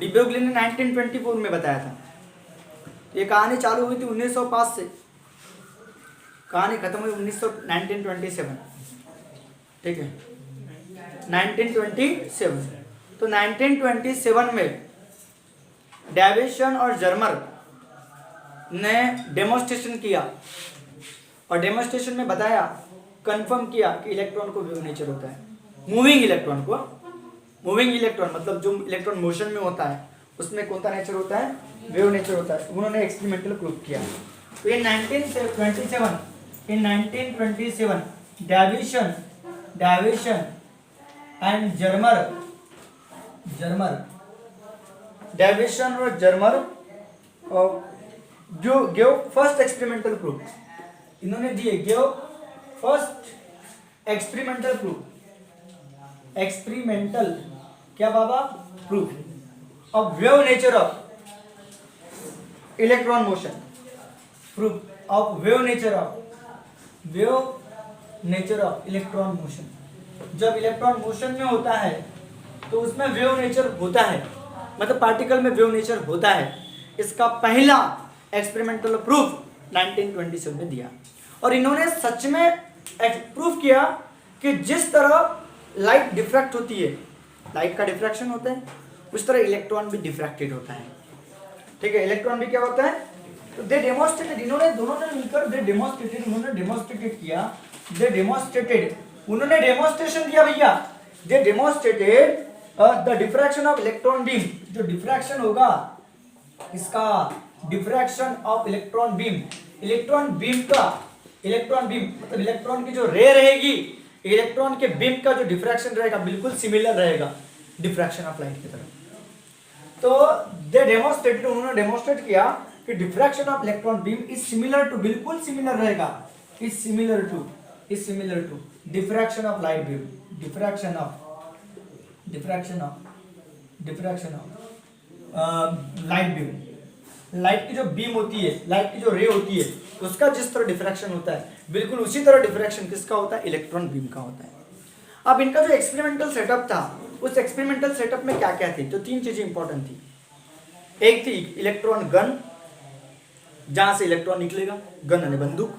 डी ब्रोगली ने 1924 में बताया था। ये कहानी चालू हुई थी 1905 से, कहानी खत्म हुई 1927, ठीक है, 1927। तो 1927 में डेविसन और जर्मर ने डेमोन्स्ट्रेशन किया, और डेमोन्स्ट्रेशन में बताया, कंफर्म किया कि इलेक्ट्रॉन को वेव नेचर होता है। मूविंग इलेक्ट्रॉन मतलब जो इलेक्ट्रॉन मोशन में होता है उसमें कौन सा नेचर होता है? वेव नेचर होता है। उन्होंने एक्सपेरिमेंटल प्रूव किया। तो ये 1927 डेविसन एंड जर्मर जो गिव फर्स्ट एक्सपेरिमेंटल प्रूफ, इन्होंने दिए गिव फर्स्ट एक्सपेरिमेंटल क्या बाबा? Proof of wave nature of electron motion, proof of wave nature of electron motion. जब इलेक्ट्रॉन मोशन में होता है तो उसमें वेव नेचर होता है, मतलब पार्टिकल में वेव नेचर होता है। इसका पहला एक्सपेरिमेंटल प्रूफ 1927 में दिया। और इन्होंने सच में प्रूव किया कि जिस तरह लाइट डिफ्रैक्ट होती है, लाइट का डिफ्रैक्शन होता है, उस तरह इलेक्ट्रॉन भी डिफ्रैक्टेड होता है। ठीक है, इलेक्ट्रॉन भी क्या होता है, तो दे डेमोन्स्ट्रेटेड, इन्होंने दोनों ने मिलकर दे डेमोन्स्ट्रेटेड, उन्होंने डेमोन्स्ट्रेटेड किया, दे डेमोन्स्ट्रेटेड, उन्होंने डेमोन्स्ट्रेशन दिया भैया, they demonstrated the diffraction of electron beam, जो डिफ्रैक्शन होगा इसका, diffraction of electron beam, electron beam का, इलेक्ट्रॉन बीम मतलब इलेक्ट्रॉन की जो रे रहेगी, इलेक्ट्रॉन के बीम का जो डिफ्रैक्शन रहेगा बिल्कुल सिमिलर रहेगा डिफ्रैक्शन ऑफ लाइट की तरह। तो दे डेमोन्स्ट्रेटेड, उन्होंने डेमोन्स्ट्रेट किया कि diffraction of electron beam is similar to, बिल्कुल सिमिलर रहेगा, is similar to diffraction of light beam, diffraction of light beam, light की जो बीम होती है, लाइट की जो रे होती है, उसका जिस तरह डिफ्रैक्शन होता है बिल्कुल उसी तरह डिफ्रैक्शन किसका होता है, इलेक्ट्रॉन बीम का होता है। अब इनका जो एक्सपेरिमेंटल सेटअप था, उस एक्सपेरिमेंटल सेटअप में क्या क्या थी, तो तीन चीजें इंपॉर्टेंट थी। एक थी इलेक्ट्रॉन गन, जहां से इलेक्ट्रॉन निकलेगा, गन यानी बंदूक,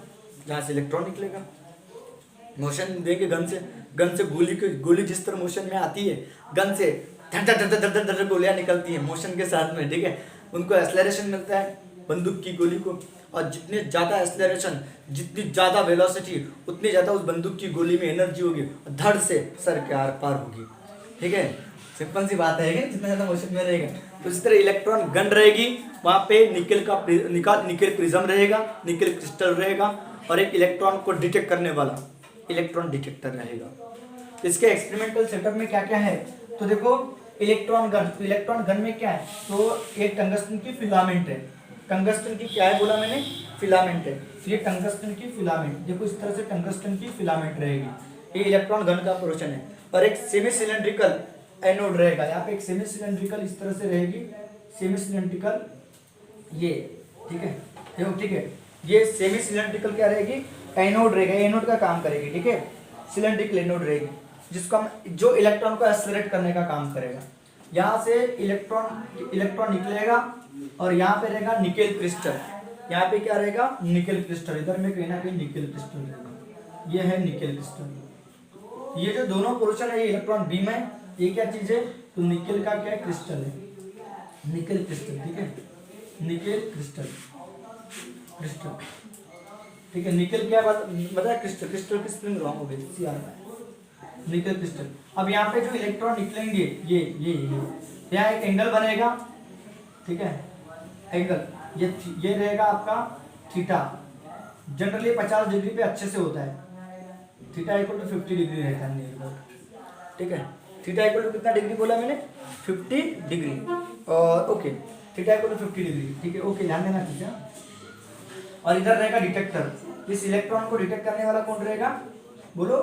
जहां से इलेक्ट्रॉन निकलेगा, मोशन देंगे गन से गोली जिस तरह मोशन में आती है, गन से धड़ धड़ धड़ धड़ गोलियां निकलती है मोशन के साथ में, ठीक है, उनको एक्सेलरेशन मिलता है बंदूक की गोली को, और जितने ज़्यादा एक्सेलरेशन, जितनी ज़्यादा वेलोसिटी, उतनी ज़्यादा उस बंदूक की गोली में एनर्जी होगी, धड़ से सर के आर पार होगी। ठीक है, सिंपल सी बात है, जितना ज़्यादा मोशन में रहेगा। तो इस तरह इलेक्ट्रॉन गन रहेगी, वहाँ पे निकल प्रिज्म रहेगा, निकल क्रिस्टल रहेगा, और एक इलेक्ट्रॉन को डिटेक्ट करने वाला इलेक्ट्रॉन डिटेक्टर रहेगा। तो इसके एक्सपेरिमेंटल सेटअप में क्या क्या है, तो देखो इलेक्ट्रॉन गन, तो इलेक्ट्रॉन गन में क्या है, तो एक टंगस्टन की फिलामेंट है, टंगस्टन की क्या है बोला मैंने, फिलामेंट है, तो ये टंगस्टन की फिलामेंट, देखो इस तरह से टंगस्टन की फिलामेंट रहेगी, ये इलेक्ट्रॉन गन का पोर्शन है। और एक सेमी सिलेंड्रिकल एनोड रहेगा, यहाँ पे एक सेमी सिलेंड्रिकल इस तरह से रहेगी, सेमी सिलेंड्रिकल ये, ठीक है, देखो ठीक है, ये सेमी सिलेंड्रिकल क्या रहेगी, एनोड रहेगा, एनोड का काम करेगी, ठीक है, सिलेंड्रिकल एनोड रहेगी, जिसको हम, जो इलेक्ट्रॉन को एक्सेलरेट करने का काम करेगा। यहाँ से इलेक्ट्रॉन निकलेगा, और यहाँ पे रहेगा निकेल क्रिस्टल, यहाँ पे क्या रहेगा, निकेल क्रिस्टल, इधर में कहीं ना कहीं निकेल क्रिस्टल रहेगा, ये है निकेल क्रिस्टल। ये जो दोनों पोर्शन है, ये इलेक्ट्रॉन बीम है, ये क्या चीज है, तो निकेल का क्या क्रिस्टल है, निकेल क्रिस्टल, ठीक है, निकेल क्रिस्टल, ठीक है, निकेल क्या बात बता, क्रिस्टल, क्रिस्टल की स्प्रिंग रॉन्ग हो गई, सीआर में निकेल क्रिस्टल। अब यहाँ पे जो इलेक्ट्रॉन निकलेंगे, ये यहाँ एक एंगल बनेगा, ठीक है, एंगल ये रहेगा आपका थीटा, जनरली 50 डिग्री पे अच्छे से होता है, थीटा इक्वल टू 50 डिग्री रहता है, ठीक है, थीटा इक्वल टू कितना डिग्री बोला मैंने, 50 डिग्री, और okay, theta equal to 50 degree, ठीक है, ओके, ध्यान देना, ठीक है। और इधर रहेगा डिटेक्टर, इस इलेक्ट्रॉन को डिटेक्ट करने वाला कौन रहेगा, बोलो,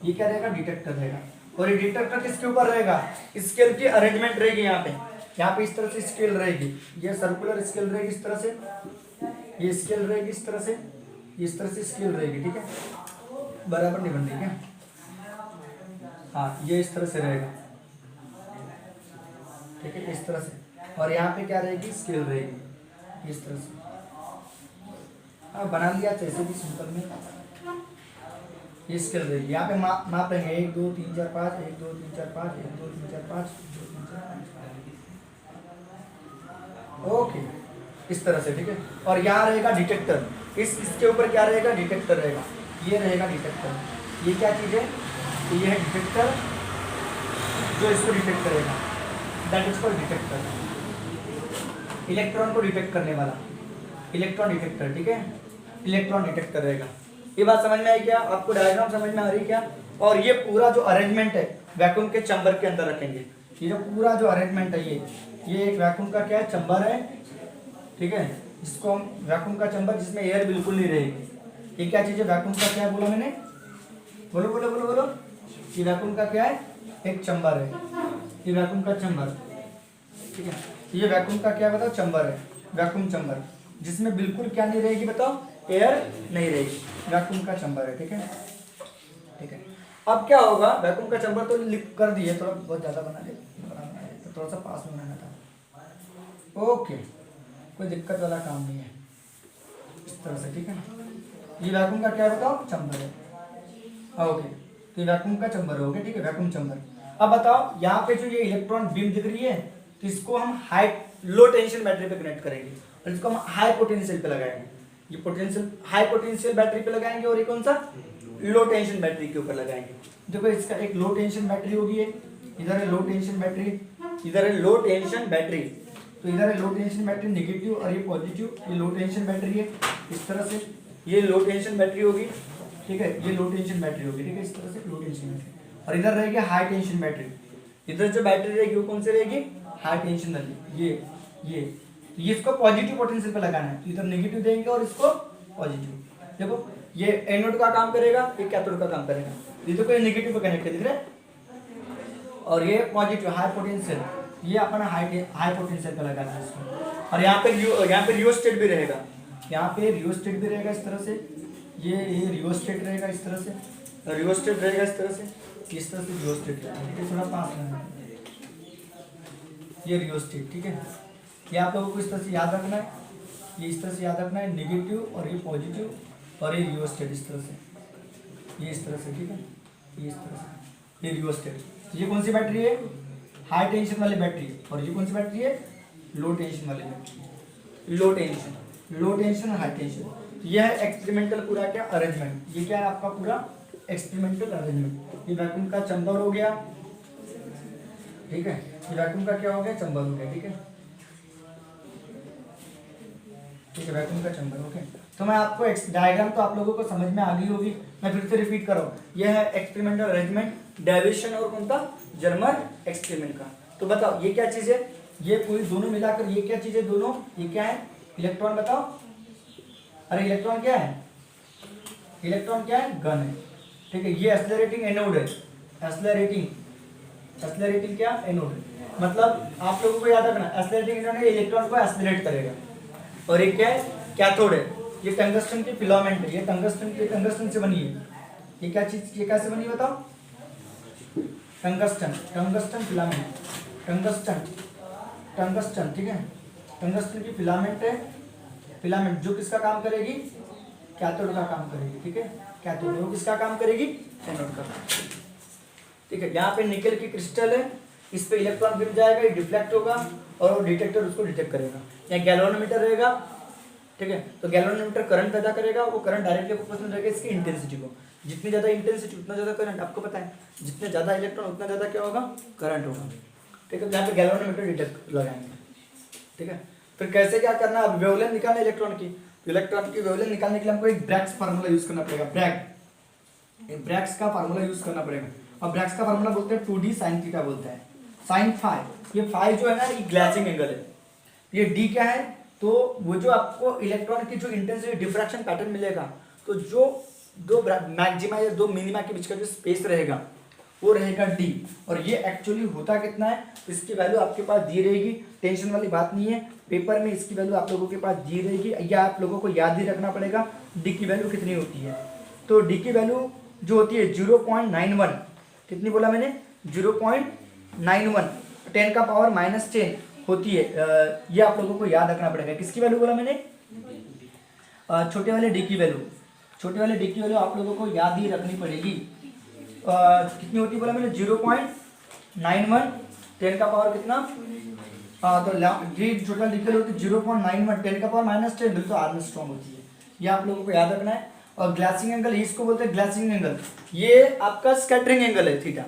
ये क्या रहेगा, डिटेक्टर रहेगा। और ये डिटेक्टर किसके ऊपर रहेगा, स्केल की अरेंजमेंट रहेगी, यहाँ पे इस तरह से स्केल रहेगी, ये सर्कुलर स्केल रहेगी इस तरह से, ये स्केल रहेगी इस तरह से, इस तरह से स्केल रहेगी, ठीक है, बराबर नहीं बन रही क्या, हाँ, ये इस तरह से रहेगा, ठीक है, इस तरह से, और यहाँ पे क्या रहेगी, स्केल रहेगी इस तरह से, बना लिया जैसे भी सिंपल में, ये स्केल रहेगी, यहाँ पे माप लेंगे 1 2 3 4 5, 1 2 3 4 5, 1 2 3 4 5, 1 2 3 4 5, ओके, इस तरह से, ठीक है। और यहाँ रहेगा डिटेक्टर, इसके ऊपर क्या रहेगा, डिटेक्टर रहेगा, ये रहेगा डिटेक्टर, ये क्या चीज़ है, तो ये है डिटेक्टर, जो इसको डिटेक्ट करेगा, that is called detector, electron को डिटेक्ट करने वाला इलेक्ट्रॉन डिटेक्टर, ठीक है, इलेक्ट्रॉन डिटेक्टर रहेगा। ये बात समझ में आई क्या, आपको डायग्राम समझ में आ रही क्या। और ये पूरा जो अरेंजमेंट है वैक्यूम के चैम्बर के अंदर रखेंगे, ये जो पूरा जो अरेंजमेंट है, ये एक वैक्यूम का क्या है, चैम्बर है, ठीक है, जिसको हम वैक्यूम का चैम्बर, जिसमें एयर बिल्कुल नहीं रहेगी। ये क्या चीज़ है, वैक्यूम का क्या बोला मैंने, बोलो बोलो बोलो बोलो, ये वैक्यूम का क्या है, एक चैम्बर है, ये वैक्यूम का चैम्बर, ठीक है, ये वैक्यूम का क्या बताओ, चैम्बर है, वैक्यूम चैम्बर, जिसमें बिल्कुल क्या नहीं रहेगी बताओ, एयर नहीं रहेगी, वैक्यूम का चैम्बर है, ठीक है, ठीक है। अब क्या होगा, वैक्यूम का चैम्बर तो लिख कर दिए, थोड़ा बहुत ज़्यादा बना दे, तो थोड़ा सा पास में बनाना था, ओके, कोई दिक्कत वाला काम नहीं है, इस तरह से, ठीक है। ये वैक्यूम का क्या है बताओ, चैम्बर है। ओके, तो वैक्यूम का चैम्बर हो गया, ठीक है, वैक्यूम चैम्बर। अब बताओ यहाँ पे जो ये इलेक्ट्रॉन बीम दिख रही है, तो इसको हम हाई लो टेंशन बैटरी पे कनेक्ट करेंगे और इसको हम हाई पोटेंशियल पे लगाएंगे। ये पोटेंशियल हाई पोटेंशियल बैटरी पे लगाएंगे और ये कौन सा लो टेंशन बैटरी के ऊपर लगाएंगे। देखो इसका एक लो टेंशन बैटरी होगी, इधर है लो टेंशन बैटरी, इधर है लो टेंशन बैटरी, तो इधर है लो टेंशन बैटरी नेगेटिव और ये पॉजिटिव, ये लो टेंशन बैटरी है इस तरह से, ये लो टेंशन बैटरी होगी, ठीक है, ये लो टेंशन बैटरी होगी, ठीक है, इस तरह से लो टेंशन बैटरी। और इधर रहेगी हाई टेंशन बैटरी, इधर जो बैटरी रहेगी वो कौन सी रहेगी, हाई टेंशन वाली, ये ये इसको पॉजिटिव पोटेंशियल पे लगाना है, तो इधर नेगेटिव देंगे और इसको पॉजिटिव। देखो ये एनोड का काम करेगा, ये कैथोड का काम करेगा, ये देखो ये नेगेटिव पे कनेक्ट है, दिख रहा है, और ये पॉजिटिव हाई पोटेंशियल, ये अपना हाई पोटेंशियल पे लगाना है इसको। और यहाँ पे रियोस्टेट भी रहेगा, यहाँ पे रियोस्टेट भी रहेगा इस तरह से, ये रियोस्टेट रहेगा इस तरह से, रियोस्टेट रहेगा इस तरह से, इस तरह से रियोस्टेट रहेगा, थोड़ा पास में ये रियोस्टेट, ठीक है। ये आप लोगों को इस तरह से याद रखना है, ये इस तरह से याद रखना है, नेगेटिव और ये पॉजिटिव और ये रियोस्टेट इस तरह से, ये इस तरह से, ठीक है, ये इस तरह से, ये रियोस्टेट। ये कौन सी बैटरी है, हाई टेंशन वाली बैटरी, और ये कौन सी बैटरी है, लो टेंशन वाली बैटरी, लो टेंशन और हाई टेंशन। यह है एक्सपेरिमेंटल पूरा क्या अरेंजमेंट, ये क्या है आपका पूरा एक्सपेरिमेंटल अरेंजमेंट। ये वैक्यूम का चैम्बर हो गया, ठीक है, ये वैक्यूम का क्या हो गया, चैम्बर हो गया, ठीक है, ठीक है, वैक्यूम का चैम्बर, ओके। तो मैं आपको डायग्राम तो आप लोगों को समझ में आ गई होगी, मैं फिर से रिपीट कर रहा हूँ। यह है एक्सपेरिमेंटल अरेंजमेंट, डेविएशन और कौन सा जर्मन एक्सपेरिमेंट का। तो बताओ ये क्या चीज़ है, ये पूरी दोनों मिलाकर ये क्या चीज़ है, दोनों ये क्या है, इलेक्ट्रॉन, बताओ, अरे इलेक्ट्रॉन क्या है, इलेक्ट्रॉन क्या है, गन है, ठीक है। ये एक्सेलरेटिंग एनोड है, एक्सेलरेटिंग क्या एनोड है, मतलब आप लोगों को याद रखना एक्सेलरेटिंग एनोड इलेक्ट्रॉन को एक्सेलरेट करेगा। और ये क्या है, कैथोड है, ये टंगस्टन की फिलामेंट है, ये टंगस्टन से बनी है। ये क्या चीज, ये कैसे बनी बताओ, टंगस्टन फिलामेंट, टंगस्टन, ठीक है, टंगस्टन की फिलामेंट है, फिलामेंट जो किसका काम करेगी, कैथोड का काम करेगी, ठीक है, कैथोड वो किसका काम करेगी, एनोड का, ठीक है। यहाँ पे निकल की क्रिस्टल है, इस पे इलेक्ट्रॉन गिर जाएगा, ये डिफ्लेक्ट होगा और वो डिटेक्टर उसको डिटेक्ट करेगा। यहाँ गैल्वेनोमीटर रहेगा, ठीक है, तो गैल्वेनोमीटर करंट पैदा करेगा, वो करंट डायरेक्टली प्रोपोर्शनल रहेगा इसकी इंटेंसिटी को, जितनी ज़्यादा इंटेंसिटी उतना ज़्यादा करंट, आपको पता है, जितने ज़्यादा इलेक्ट्रॉन उतना ज़्यादा क्या होगा, करंट होगा, ठीक है। यहाँ पे गैल्वेनोमीटर डिटेक्ट लगाएंगे, ठीक है। फिर कैसे क्या करना, अब वेवलेंथ निकालना इलेक्ट्रॉन की, इलेक्ट्रॉन की वेवलेंथ निकालने के लिए हमको एक ब्रैग्स फार्मूला यूज करना पड़ेगा, ब्रैग्स का फार्मूला यूज करना पड़ेगा। और ब्रैग्स का फार्मूला बोलते हैं 2d sin थीटा बोलते हैं, sin फाई, ये फाई जो है ना ये ग्लेसिंग एंगल है, ये d क्या है, तो वो जो आपको इलेक्ट्रॉन की जो इंटेंसिटी डिफ्रैक्शन पैटर्न मिलेगा, तो जो दो मैक्सिमा या दो मिनिमा के बीच का जो स्पेस रहेगा वो रहेगा d, और ये एक्चुअली होता कितना है, तो इसकी वैल्यू आपके पास दी रहेगी, टेंशन वाली बात नहीं है, पेपर में इसकी वैल्यू आप लोगों के पास दी रहेगी, या आप लोगों को याद ही रखना पड़ेगा d की वैल्यू कितनी होती है। तो d की वैल्यू जो होती है 0.91, कितनी बोला मैंने, 0.91, 10 का पावर -10 होती है, ये आप लोगों को याद रखना पड़ेगा। किसकी वैल्यू बोला मैंने, छोटे वाले डी की वैल्यू, छोटे वाले डी की वैल्यू आप लोगों को याद ही रखनी पड़ेगी, कितनी होती है बोला मैंने, 0.91, 10 का पावर कितना, तो जी छोटा डी की वैल्यू होती है 0.91, 10 का पावर -10, बिल्कुल आर्मस्ट्रॉन्ग होती है, ये आप लोगों को याद रखना है। और ग्लासिंग एंगल इसको बोलते हैं, ग्लासिंग एंगल, ये आपका स्कैटरिंग एंगल है थीटा,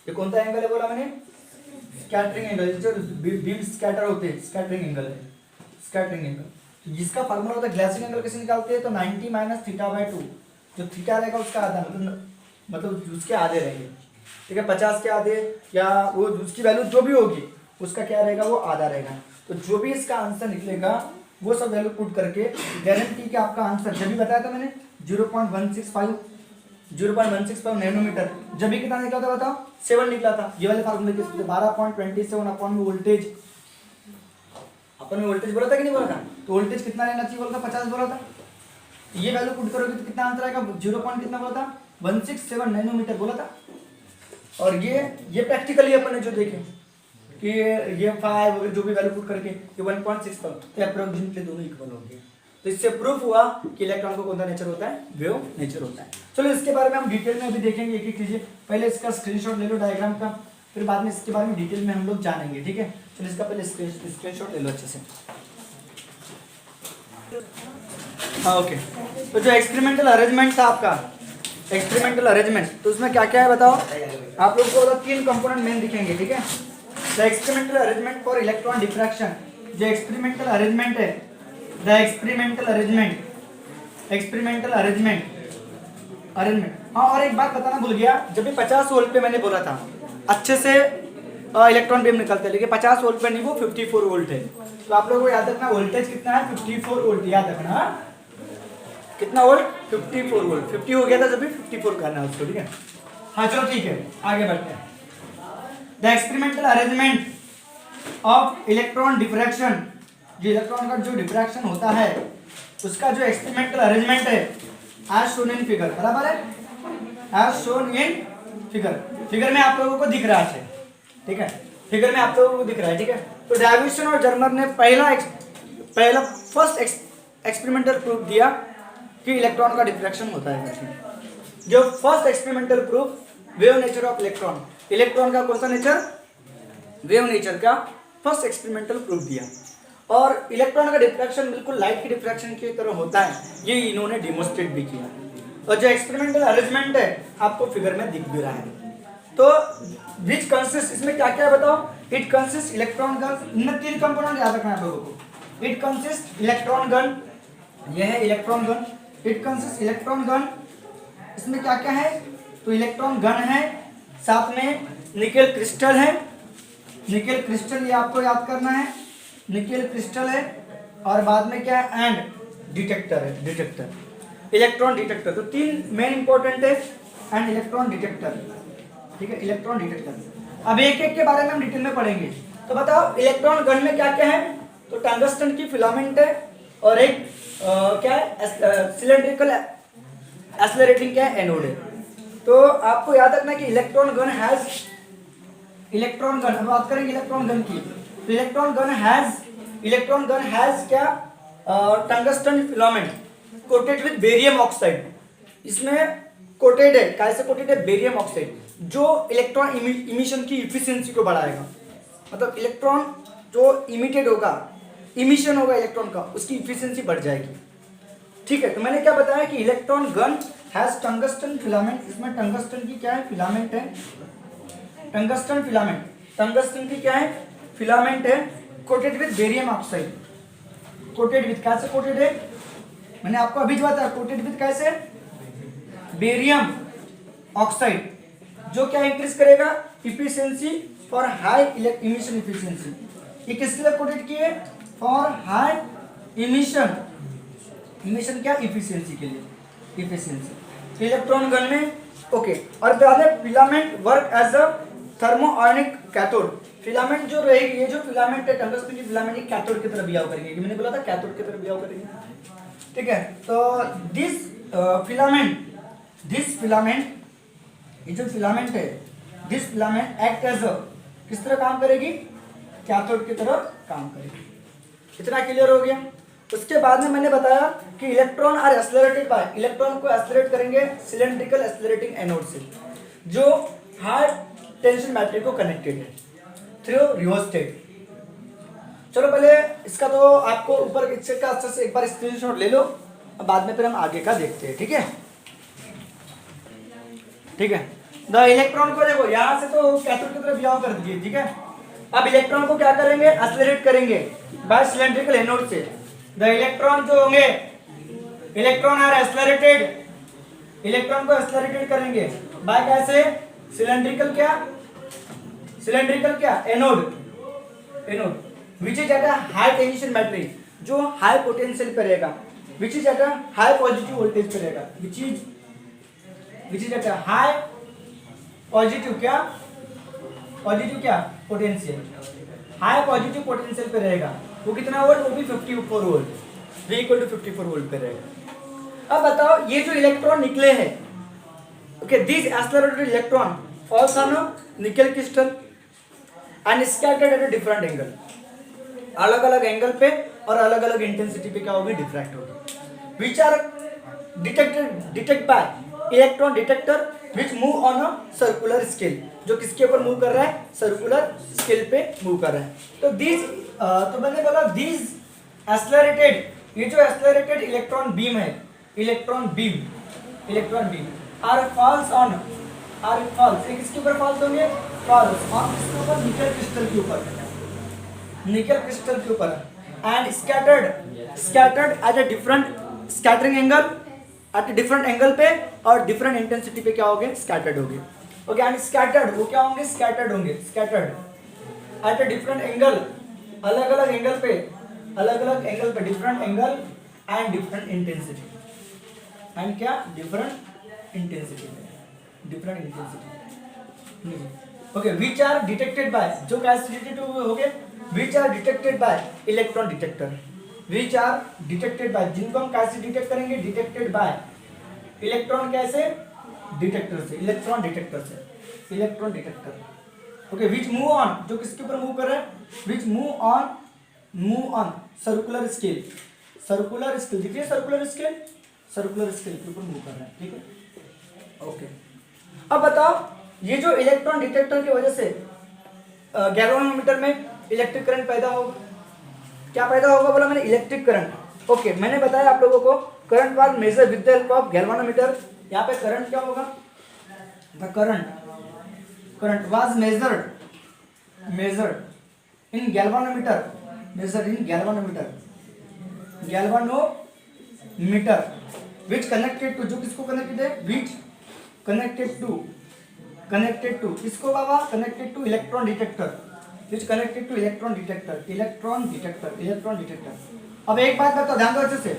ये कौन सा एंगल है बोला मैंने, स्कैटरिंग एंगल, जो बीम स्कैटर होते हैं स्कैटरिंग एंगल है, स्कैटरिंग एंगल। जिसका फार्मूला होता है ग्लासिंग एंगल कैसे निकालते हैं, तो 90 - θ/2, जो थीटा रहेगा उसका आधा, मतलब उसके आधे रहेंगे, ठीक है, 50 के आधे, या वो उसकी वैल्यू जो भी होगी उसका क्या रहेगा, वो आधा रहेगा। तो जो भी इसका आंसर निकलेगा वो सब वैल्यू पुट करके गारंटी कि आपका आंसर, जब भी बताया था मैंने 0.165 नैनोमीटर, जब भी कितना निकला था बताओ, 7 निकला था, ये वाले फार्मूले के 12.27 अपन में वोल्टेज, अपन में वोल्टेज बोला था कि नहीं बोला था, तो वोल्टेज कितना रहना चाहिए बोला था, 50 बोला था, ये वैल्यू पुट करोगे तो कितना आंसर आएगा, 0. कितना बोला था, 167 नैनोमीटर बोला था। और ये प्रैक्टिकली अपन ने जो देखे कि ये 5 वगैरह जो भी वैल्यू पुट करके ये 1.65, तो अप्रोक्सीमेटली दोनों इक्वल हो गए। तो इससे प्रूफ हुआ कि इलेक्ट्रॉन को कौन सा नेचर होता है, वेव नेचर होता है। चलो इसके बारे में हम डिटेल में अभी देखेंगे एक एक चीजें। पहले इसका स्क्रीनशॉट ले लो डायग्राम का, फिर बाद में इसके बारे में डिटेल में हम लोग जानेंगे, ठीक है। चलो इसका पहले स्क्रीनशॉट ले लो अच्छे से। हाँ ओके, तो जो एक्सपेरिमेंटल अरेंजमेंट था आपका, एक्सपेरिमेंटल अरेंजमेंट, तो उसमें क्या क्या है बताओ आप लोग को। 3 कंपोनेंट मेन दिखेंगे, ठीक है। The experimental arrangement for electron diffraction, जो एक्सपेरिमेंटल अरेंजमेंट है, द एक्सपेरिमेंटल अरेंजमेंट। हाँ, और एक बात बताना भूल गया, जब भी 50 वोल्ट पे मैंने बोला था अच्छे से इलेक्ट्रॉन बीम निकलते हैं, लेकिन 50 वोल्ट पे नहीं, वो 54 वोल्ट है। तो आप लोगों को याद रखना वोल्टेज कितना है, 54 वोल्ट याद रखना। हाँ? कितना वोल्ट, 54 वोल्ट। 50 हो गया था जब भी 54 करना है उसको, ठीक है। हाँ चलो ठीक है, आगे बढ़ते हैं। The experimental arrangement of electron diffraction, जो इलेक्ट्रॉन का जो डिफ्रैक्शन होता है उसका जो एक्सपेरिमेंटल अरेंजमेंट है एज शोन इन फिगर, बराबर है, as shown in figure. Figure में आप लोगों को दिख रहा है, ठीक है, फिगर में आप लोगों को दिख रहा है, ठीक है। तो डैविसन और जर्मर ने पहला फर्स्ट एक्सपेरिमेंटल प्रूफ दिया कि इलेक्ट्रॉन का डिफ्रैक्शन होता है। जो first experimental proof wave nature of electron, electron का कौन सा नेचर, वेव नेचर का फर्स्ट एक्सपेरिमेंटल प्रूफ दिया। और इलेक्ट्रॉन का डिफ्रैक्शन बिल्कुल लाइट के डिफ्रैक्शन की तरह होता है, ये इन्होंने डिमोन्स्ट्रेट भी किया। और जो एक्सपेरिमेंटल अरेंजमेंट है आपको फिगर में दिख भी रहा है। तो विच कंसिस्ट, इसमें क्या क्या बताओ। It consist electron gun, in 3 component याद रखना है आप लोगों को। इट कंसिस्ट इलेक्ट्रॉन गन, यह है electron gun. It consist electron gun, इसमें क्या क्या है, तो इलेक्ट्रॉन गन है, साथ में निकेल क्रिस्टल है, निकेल क्रिस्टल ये आपको याद करना है, निकेल क्रिस्टल है, और बाद में क्या है, एंड डिटेक्टर है, डिटेक्टर, इलेक्ट्रॉन डिटेक्टर। तो 3 मेन इंपॉर्टेंट है, एंड इलेक्ट्रॉन डिटेक्टर, ठीक है, इलेक्ट्रॉन डिटेक्टर। अब एक एक के बारे में हम डिटेल में पढ़ेंगे। तो बताओ इलेक्ट्रॉन गन में क्या क्या है, तो टंगस्टन की फिलामेंट है, और एक क्या है, सिलेंड्रिकल एक्सेलरेटिंग क्या है, एनोड है। तो आपको याद रखना कि electron gun has, electron gun, अब बात करेंगे इलेक्ट्रॉन गन की, तो इलेक्ट्रॉन गन हैज क्या, tungsten filament coated with barium oxide. इसमें कोटेड है, कैसे कोटेड है, बेरियम ऑक्साइड, जो इलेक्ट्रॉन इमिशन की इफिशिएंसी को बढ़ाएगा। मतलब इलेक्ट्रॉन जो इमिटेड होगा, इमिशन होगा इलेक्ट्रॉन का, उसकी इफिशिएंसी बढ़ जाएगी, ठीक है। तो मैंने क्या बताया कि electron gun has tungsten filament, इसमें टंगस्टन की क्या है, फिलामेंट है, टंगस्टन फिलामेंट, टंगस्टन की क्या है, फिलामेंट है, coated with barium oxide. Coated with, कैसे कोटेड है, मैंने आपको अभी जो बताया, कोटेड विद कैसे, बेरियम ऑक्साइड, जो क्या इंक्रीज करेगा, efficiency for high emission efficiency. ये किसके लिए कोटेड किए, फॉर हाई इमिशन, इमिशन क्या, इफिशिएंसी के लिए, इफिशिएंसी इलेक्ट्रॉन गन में, ओके। और बाद में filament work as a thermionic cathode. Filament जो रहेगी, ये जो फिलामेंट है टंगस्टन की फिलामेंट, ये कैथोड की तरह बिहेव करेंगे, मैंने बोला था कैथोड की तरह बिहेव करेंगे, ठीक है। तो दिस फिलामेंट, ये जो फिलामेंट है, this filament act as a, किस तरह काम करेगी, कैथोड की तरह काम करेगी। इतना क्लियर हो गया। उसके बाद में मैंने बताया कि electron are accelerated by, electron को एक्सेलरेट करेंगे सिलेंड्रिकल एक्सेलरेटिंग एनोड से, जो हाई टेंशन बैटरी को कनेक्टेड है थ्रू रियोस्टेट। चलो पहले इसका तो आपको ऊपर पिक्चर का अच्छे से एक बार स्क्रीनशॉट ले लो, अब बाद में फिर हम आगे का देखते हैं, ठीक है, ठीक है। द इलेक्ट्रॉन को देखो, यहाँ से तो कैथोड की तरफ बिहेव कर दिए, ठीक है। अब इलेक्ट्रॉन को क्या करेंगे, एक्सेलरेट करेंगे बाय सिलेंड्रिकल एनोड से। द इलेक्ट्रॉन जो होंगे, इलेक्ट्रॉन आर एक्सेलरेटेड, इलेक्ट्रॉन को एक्सेलरेटेड करेंगे बाय कैसे, सिलेंड्रिकल क्या, सिलेंड्रिकल क्या, anode, anode which is at a high tension battery, जो हाई पोटेंशियल पे रहेगा, which is at a high positive voltage पे रहेगा, which is at a high positive क्या, पॉजिटिव क्या, पोटेंशियल, हाई पॉजिटिव पोटेंशियल पे रहेगा। वो कितना वोल्ट, वो भी 54 volt, V equal to 54 volt पे रहेगा। अब बताओ ये जो इलेक्ट्रॉन निकले हैं, okay, this accelerated electron falls on nickel crystal and scattered at a different angle. अलग अलग एंगल पे और अलग अलग इंटेंसिटी पे क्या होगी, डिफ्रैक्ट होगी। Which are detect by electron detector which move on a circular scale, जो किसके ऊपर मूव कर रहा है, सर्कुलर स्केल पे मूव कर रहा है। तो तो मैंने बोला दीज एक्सेलरेटेड, ये जो एक्सेलरेटेड इलेक्ट्रॉन बीम है, electron beam are falls on, are falls, ये किसके ऊपर फॉल्स होंगे, फॉल्स ऑन किसके ऊपर, निकल क्रिस्टल के ऊपर, निकल क्रिस्टल के ऊपर, and scattered at a different scattering angle, at different angle पे और डिफरेंट इंटेंसिटी पे क्या होंगे, स्कैटर्ड होंगे। ओके, एंड स्कैटर्ड वो क्या होंगे, स्कैटर्ड होंगे, scattered at a different angle, अलग अलग एंगल पे, अलग अलग एंगल पे, different angle and different intensity, and क्या, different intensity, different intensity. Okay, which are detected by, जो कैसे डिटेक्ट हो गए, which are detected by electron detector, which are detected by, जिनको हम कैसे डिटेक्ट करेंगे, डिटेक्टेड बाय इलेक्ट्रॉन, कैसे, डिटेक्टर से, इलेक्ट्रॉन डिटेक्टर से, electron detector. Okay, which move on, जो किसके ऊपर मूव कर रहे हैं, विच move on circular scale, circular scale दिख रही है, सर्कुलर स्केल, सर्कुलर स्केल के ऊपर मूव कर रहे हैं, ठीक है। ओके, अब बताओ ये जो इलेक्ट्रॉन डिटेक्टर की वजह से गैल्वेनोमीटर में इलेक्ट्रिक करंट पैदा होगा, क्या पैदा होगा बोला मैंने, इलेक्ट्रिक करंट। ओके, मैंने बताया आप लोगों को current was measure with the help of galvanometer, यहाँ पे करंट क्या होगा, the current was measured in galvanometer, measured in galvanometer which connected to, जो किसको कनेक्टेड है, विच कनेक्टेड टू किसको बाबा, connected to electron detector, which connected to electron detector. अब एक बात बताओ, ध्यान दो अच्छे से,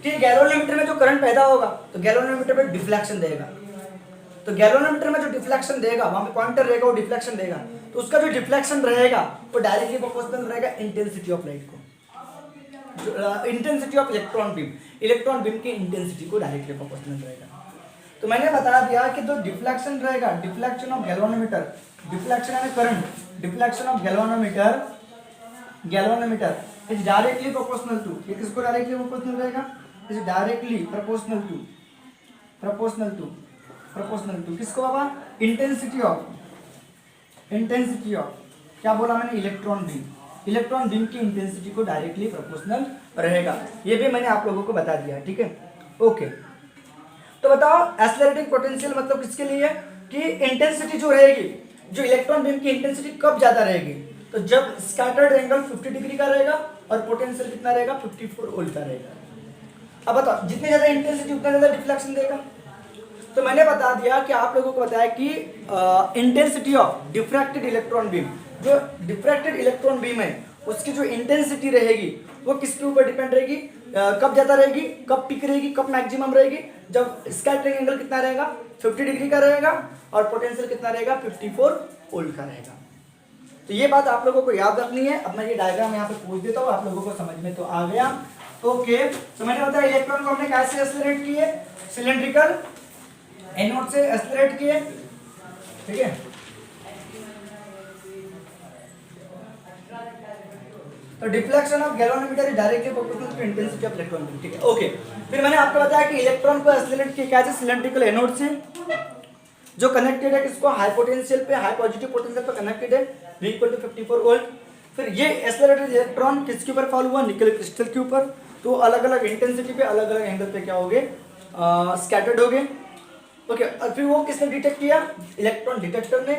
कि गैल्वेनोमीटर में जो करंट पैदा होगा तो गैल्वेनोमीटर पे डिफ्लेक्शन देगा, तो गैल्वेनोमीटर में जो डिफ्लेक्शन देगा, वहां पे पॉइंटर रहेगा, वो डिफ्लेक्शन देगा, तो उसका जो डिफ्लेक्शन रहेगा वो डायरेक्टली प्रोपोर्शनल रहेगा इंटेंसिटी ऑफ लाइट को, इंटेंसिटी ऑफ इलेक्ट्रॉन बीम की इंटेंसिटी को डायरेक्टली प्रोपोर्शनल रहेगा। तो मैंने बता दिया कि जो डिफ्लेक्शन रहेगा, डिफ्लेक्शन ऑफ गैल्वेनोमीटर, डिफ्लेक्शन यानी current, deflection of galvanometer is directly proportional to, ये किसको डायरेक्टली प्रोपोर्शनल रहेगा, इज डायरेक्टली प्रोपोर्शनल टू किसको बाबा, इंटेंसिटी ऑफ क्या बोला मैंने, इलेक्ट्रॉन बीम की इंटेंसिटी को डायरेक्टली प्रोपोर्शनल रहेगा, ये भी मैंने आप लोगों को बता दिया, ठीक है। ओके, तो बताओ एक्सेलरेटिंग पोटेंशियल मतलब किसके लिए है, कि इंटेंसिटी जो रहेगी, जो इलेक्ट्रॉन बीम की इंटेंसिटी कब ज्यादा रहेगी, तो जब स्कैटर्ड एंगल 50 डिग्री का रहेगा और पोटेंशियल कितना रहेगा, 54 वोल्ट का रहेगा। अब बताओ जितनी ज्यादा इंटेंसिटी उतना ज्यादा डिफ्लेक्शन देगा, तो मैंने बता दिया कि आप लोगों को बताया कि intensity of diffracted electron beam, जो डिफ्रैक्टेड इलेक्ट्रॉन बीम है उसकी जो इंटेंसिटी रहेगी वो किसके ऊपर डिपेंड रहेगी, कब ज्यादा रहेगी, कब पीक रहेगी, कब मैक्सिमम रहेगी, जब स्कैटरिंग एंगल कितना रहेगा, 50 डिग्री का रहेगा और पोटेंशियल कितना रहेगा, 54 वोल्ट का रहेगा। तो ये बात आप लोगों को याद रखनी है। अब मैं ये डायग्राम यहाँ पे पूछ देता हूँ, आप लोगों को समझ में तो आ गया। ओके, तो मैंने बताया इलेक्ट्रॉन को हमने कैसे एक्सेलरेट किए, सिलेंड्रिकल एनोड से एक्सेलरेट किए, ठीक है। तो deflection of galvanometer is directly proportional to intensity of electron beam, ठीक है। ओके, फिर मैंने आपको बताया कि इलेक्ट्रॉन को एक्सेलरेट किया कैसे, सिलेंड्रिकल एनोड से, जो कनेक्टेड है किसको, हाई पोटेंशियल पे, हाई पॉजिटिव पोटेंशियल पे कनेक्टेड है, V इक्वल टू 54 वोल्ट। फिर ये एक्सेलरेटेड इलेक्ट्रॉन किसके ऊपर फॉल हुआ, निकल क्रिस्टल के ऊपर, तो अलग अलग इंटेंसिटी पे, अलग अलग एंगल पे क्या हो गए, स्कैटर्ड हो गए। ओके, और फिर वो किसने डिटेक्ट किया, इलेक्ट्रॉन डिटेक्टर ने,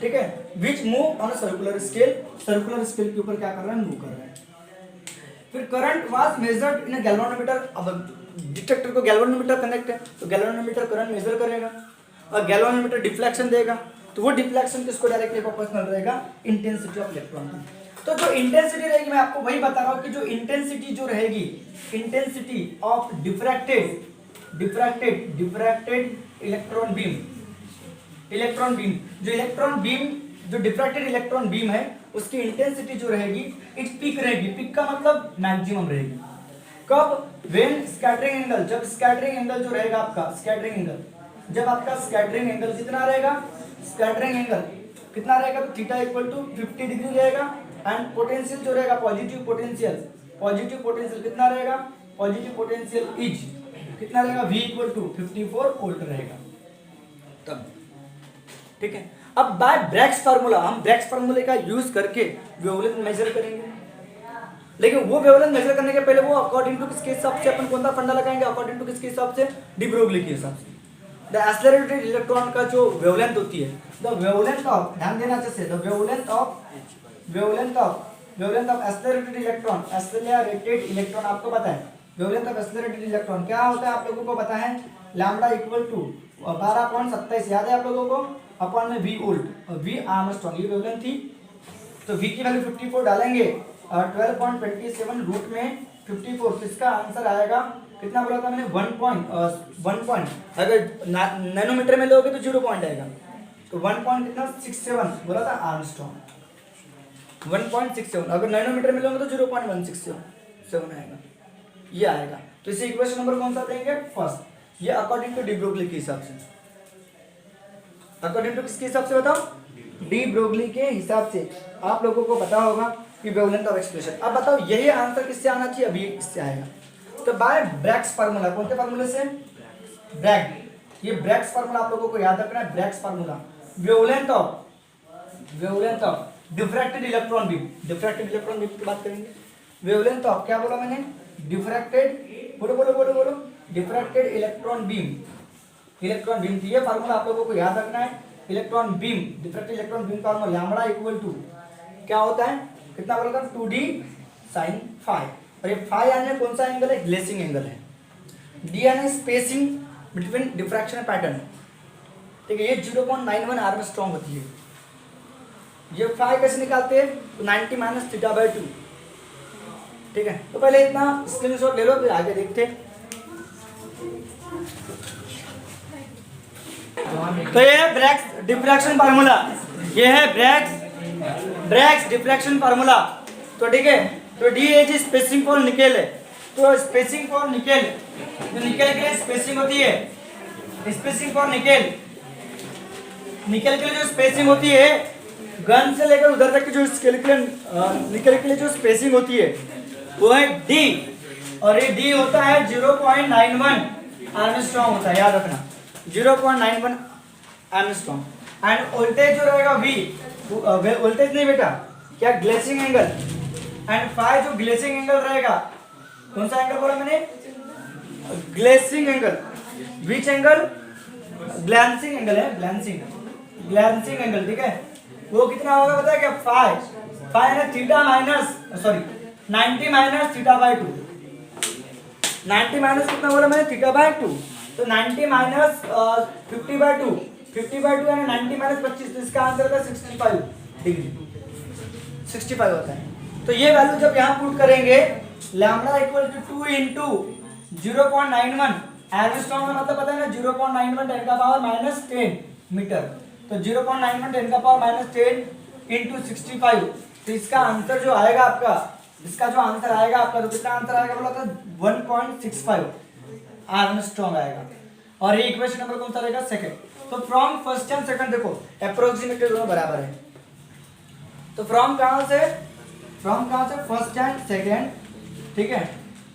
ठीक है, विच move on circular scale, circular scale के ऊपर क्या कर रहा है, मूव कर रहा है। फिर current was measured in galvanometer, अब डिटेक्टर को गैल्वेनोमीटर कनेक्ट है तो गैल्वेनोमीटर करंट मेजर करेगा और गैल्वेनोमीटर डिफ्लेक्शन देगा, तो वो डिफ्लेक्शन किसको डायरेक्टली प्रोपोर्शनल रहेगा, इंटेंसिटी ऑफ इलेक्ट्रॉन की। तो जो इंटेंसिटी रहेगी, मैं आपको वही बता रहा हूँ कि जो इंटेंसिटी जो रहेगी, intensity of diffracted electron beam, जो डिफ्रैक्टेड इलेक्ट्रॉन बीम है उसकी इंटेंसिटी जो रहेगी, इट पीक रहेगी, पीक का मतलब मैक्सिमम रहेगी, कब, व्हेन स्कैटरिंग एंगल, जब स्कैटरिंग एंगल जो रहेगा आपका, स्कैटरिंग एंगल, जब आपका स्कैटरिंग एंगल कितना रहेगा, स्कैटरिंग एंगल कितना रहेगा, तो थीटा इक्वल टू 50 डिग्री रहेगा एंड पोटेंशियल जो रहेगा पॉजिटिव पोटेंशियल कितना रहेगा, पॉजिटिव पोटेंशियल इज कितना रहेगा, V इक्वल टू 54 वोल्ट रहेगा तब, ठीक है। अब बाय ब्रैग्स फार्मूला, हम ब्रैग्स फार्मूले का यूज करके वेवलेंथ मेजर करेंगे, लेकिन वो वेवलेंथ मेजर करने के पहले वो अकॉर्डिंग टू किसके हिसाब से अपन कौन सा फंडा लगाएंगे, अकॉर्डिंग टू किसके हिसाब से, डी ब्रोगली के हिसाब से। द एक्सेलरेटेड इलेक्ट्रॉन का जो वेवलेंथ होती है, द वेवलेंथ ऑफ, ध्यान देना अच्छे से, the wavelength of accelerated electron आपको पता है, वेवलेंथ ऑफ एक्सेलरेटेड इलेक्ट्रॉन क्या होता है आप लोगों को पता है, लैम्डा इक्वल टू 12.27 याद है आप लोगों को, अपॉन में V वोल्ट और V आर्मस्ट्रांग, ये वेवलेंथ थी। तो V की वैल्यू 54 डालेंगे, 12.27 रूट में 54, इसका आंसर आएगा कितना बोला था मैंने, 1 अगर नैनोमीटर में लोगे तो 0 पॉइंट आएगा, तो 1.67 बोला था आर्मस्ट्रांग, 1.67, अगर नैनोमीटर में लोगे तो 0.167 आएगा, ये आएगा। तो इसे इक्वेशन नंबर कौन सा देंगे, फर्स्ट, ये अकॉर्डिंग टू डी ब्रोगली के हिसाब से, अकॉर्डिंग टू किसके हिसाब से बताओ, डी ब्रोगली के हिसाब से आप लोगों को पता होगा कि वेवलेंथ ऑफ एक्सप्रेशन। अब बताओ यही आंसर किससे आना चाहिए, अभी इससे आएगा। तो बाय ब्रैग्स फार्मूला, कौन से फार्मूले से, ब्रैग, ये ब्रैग्स फार्मूला आप लोगों को याद रखना है, Bragg's formula, wavelength of diffracted electron beam की बात करेंगे, वेवलेंथ ऑफ क्या बोला मैंने, डिफ्रैक्टेड, बोलो डिफ्रैक्टेड इलेक्ट्रॉन बीम, ये फार्मूला आप लोगों को याद रखना है, electron beam, diffracted electron beam का फार्मूला लैम्बडा इक्वल टू क्या होता है, कितना बोला था, 2d sin phi, और ये फाई यानी कौन सा एंगल है, ग्लेसिंग एंगल है, डी यानी स्पेसिंग बिटवीन डिफ्रैक्शन पैटर्न, ठीक है, ये 0.91 आर्मस्ट्रांग होती है। ये फाई कैसे निकालते हैं, तो 90 माइनस थीटा बाई 2, ठीक है। तो पहले इतना स्क्रीनशॉट ले लो, फिर आगे देखते हैं। तो ये है ब्रैग्स डिफ्रैक्शन फार्मूला, ये है ब्रैग्स डिफ्रैक्शन फार्मूला, तो ठीक है। तो D as spacing for nickel है, तो स्पेसिंग फॉर निकेल, तो निकेल के लिए स्पेसिंग होती है, स्पेसिंग फॉर निकेल के लिए जो स्पेसिंग होती है, गन से लेकर उधर तक की जो स्केल के लिए निकेल के लिए जो स्पेसिंग होती है वो है डी, और ये डी होता है 0.91 आर्मस्ट्रांग होता है, याद रखना 0.91 आर्मस्ट्रांग। एंड वोल्टेज जो रहेगा V, वोल्टेज नहीं बेटा, क्या ग्लेसिंग एंगल, एंड फाई जो ग्लेसिंग एंगल रहेगा, कौन सा एंगल बोला मैंने, glancing angle, which angle, glancing angle है, ग्लैंसिंग एंगल, ठीक है। वो कितना होगा पता है क्या, फाई है theta minus, sorry 90 minus theta by 2, 90 minus कितना बोला मैंने, थीटा बाई 2, तो 90 माइनस 50 बाई 2, 50 बाई 2 यानी 90 माइनस 25, तो इसका आंसर होगा 65 डिग्री, 65 होता है। तो ये वैल्यू जब यहाँ पुट करेंगे, lambda equal to 2 into 0.91, angstrom का मतलब पता है ना, 0.91 10 का पावर माइनस 10 मीटर, तो 0.91 10 का पावर माइनस 10 इंटू 65, तो इसका आंसर जो आएगा आपका, तो कितना आंसर आएगा बोला था, 1.65 आर्मस्ट्रांग आएगा, और ये इक्वेशन नंबर कौन सा रहेगा, सेकंड। तो फ्रॉम फर्स्ट एंड सेकंड देखो अप्रोक्सीमेटली दोनों बराबर है, तो फ्रॉम कहां से, फर्स्ट एंड सेकंड, ठीक है।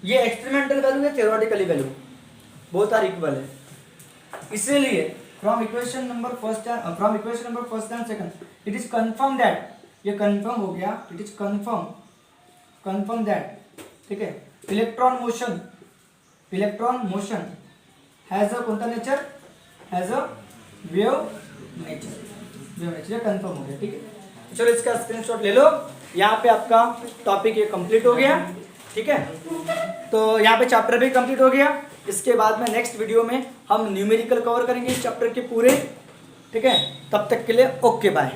ये एक्सपेरिमेंटल वैल्यू है, theoretically value, both are equal है, इसीलिए from equation number first and second it is confirm that, ये कंफर्म हो गया, इट इज कंफर्म दैट, ठीक है, इलेक्ट्रॉन मोशन हैज अ कौन nature, has a wave nature, confirm हो गया, ठीक है। चलो इसका स्क्रीनशॉट ले लो, यहाँ पे आपका टॉपिक ये कंप्लीट हो गया, ठीक है। तो यहाँ पे चैप्टर भी कंप्लीट हो गया, इसके बाद में नेक्स्ट वीडियो में हम न्यूमेरिकल कवर करेंगे इस चैप्टर के पूरे, ठीक है। तब तक के लिए ओके बाय।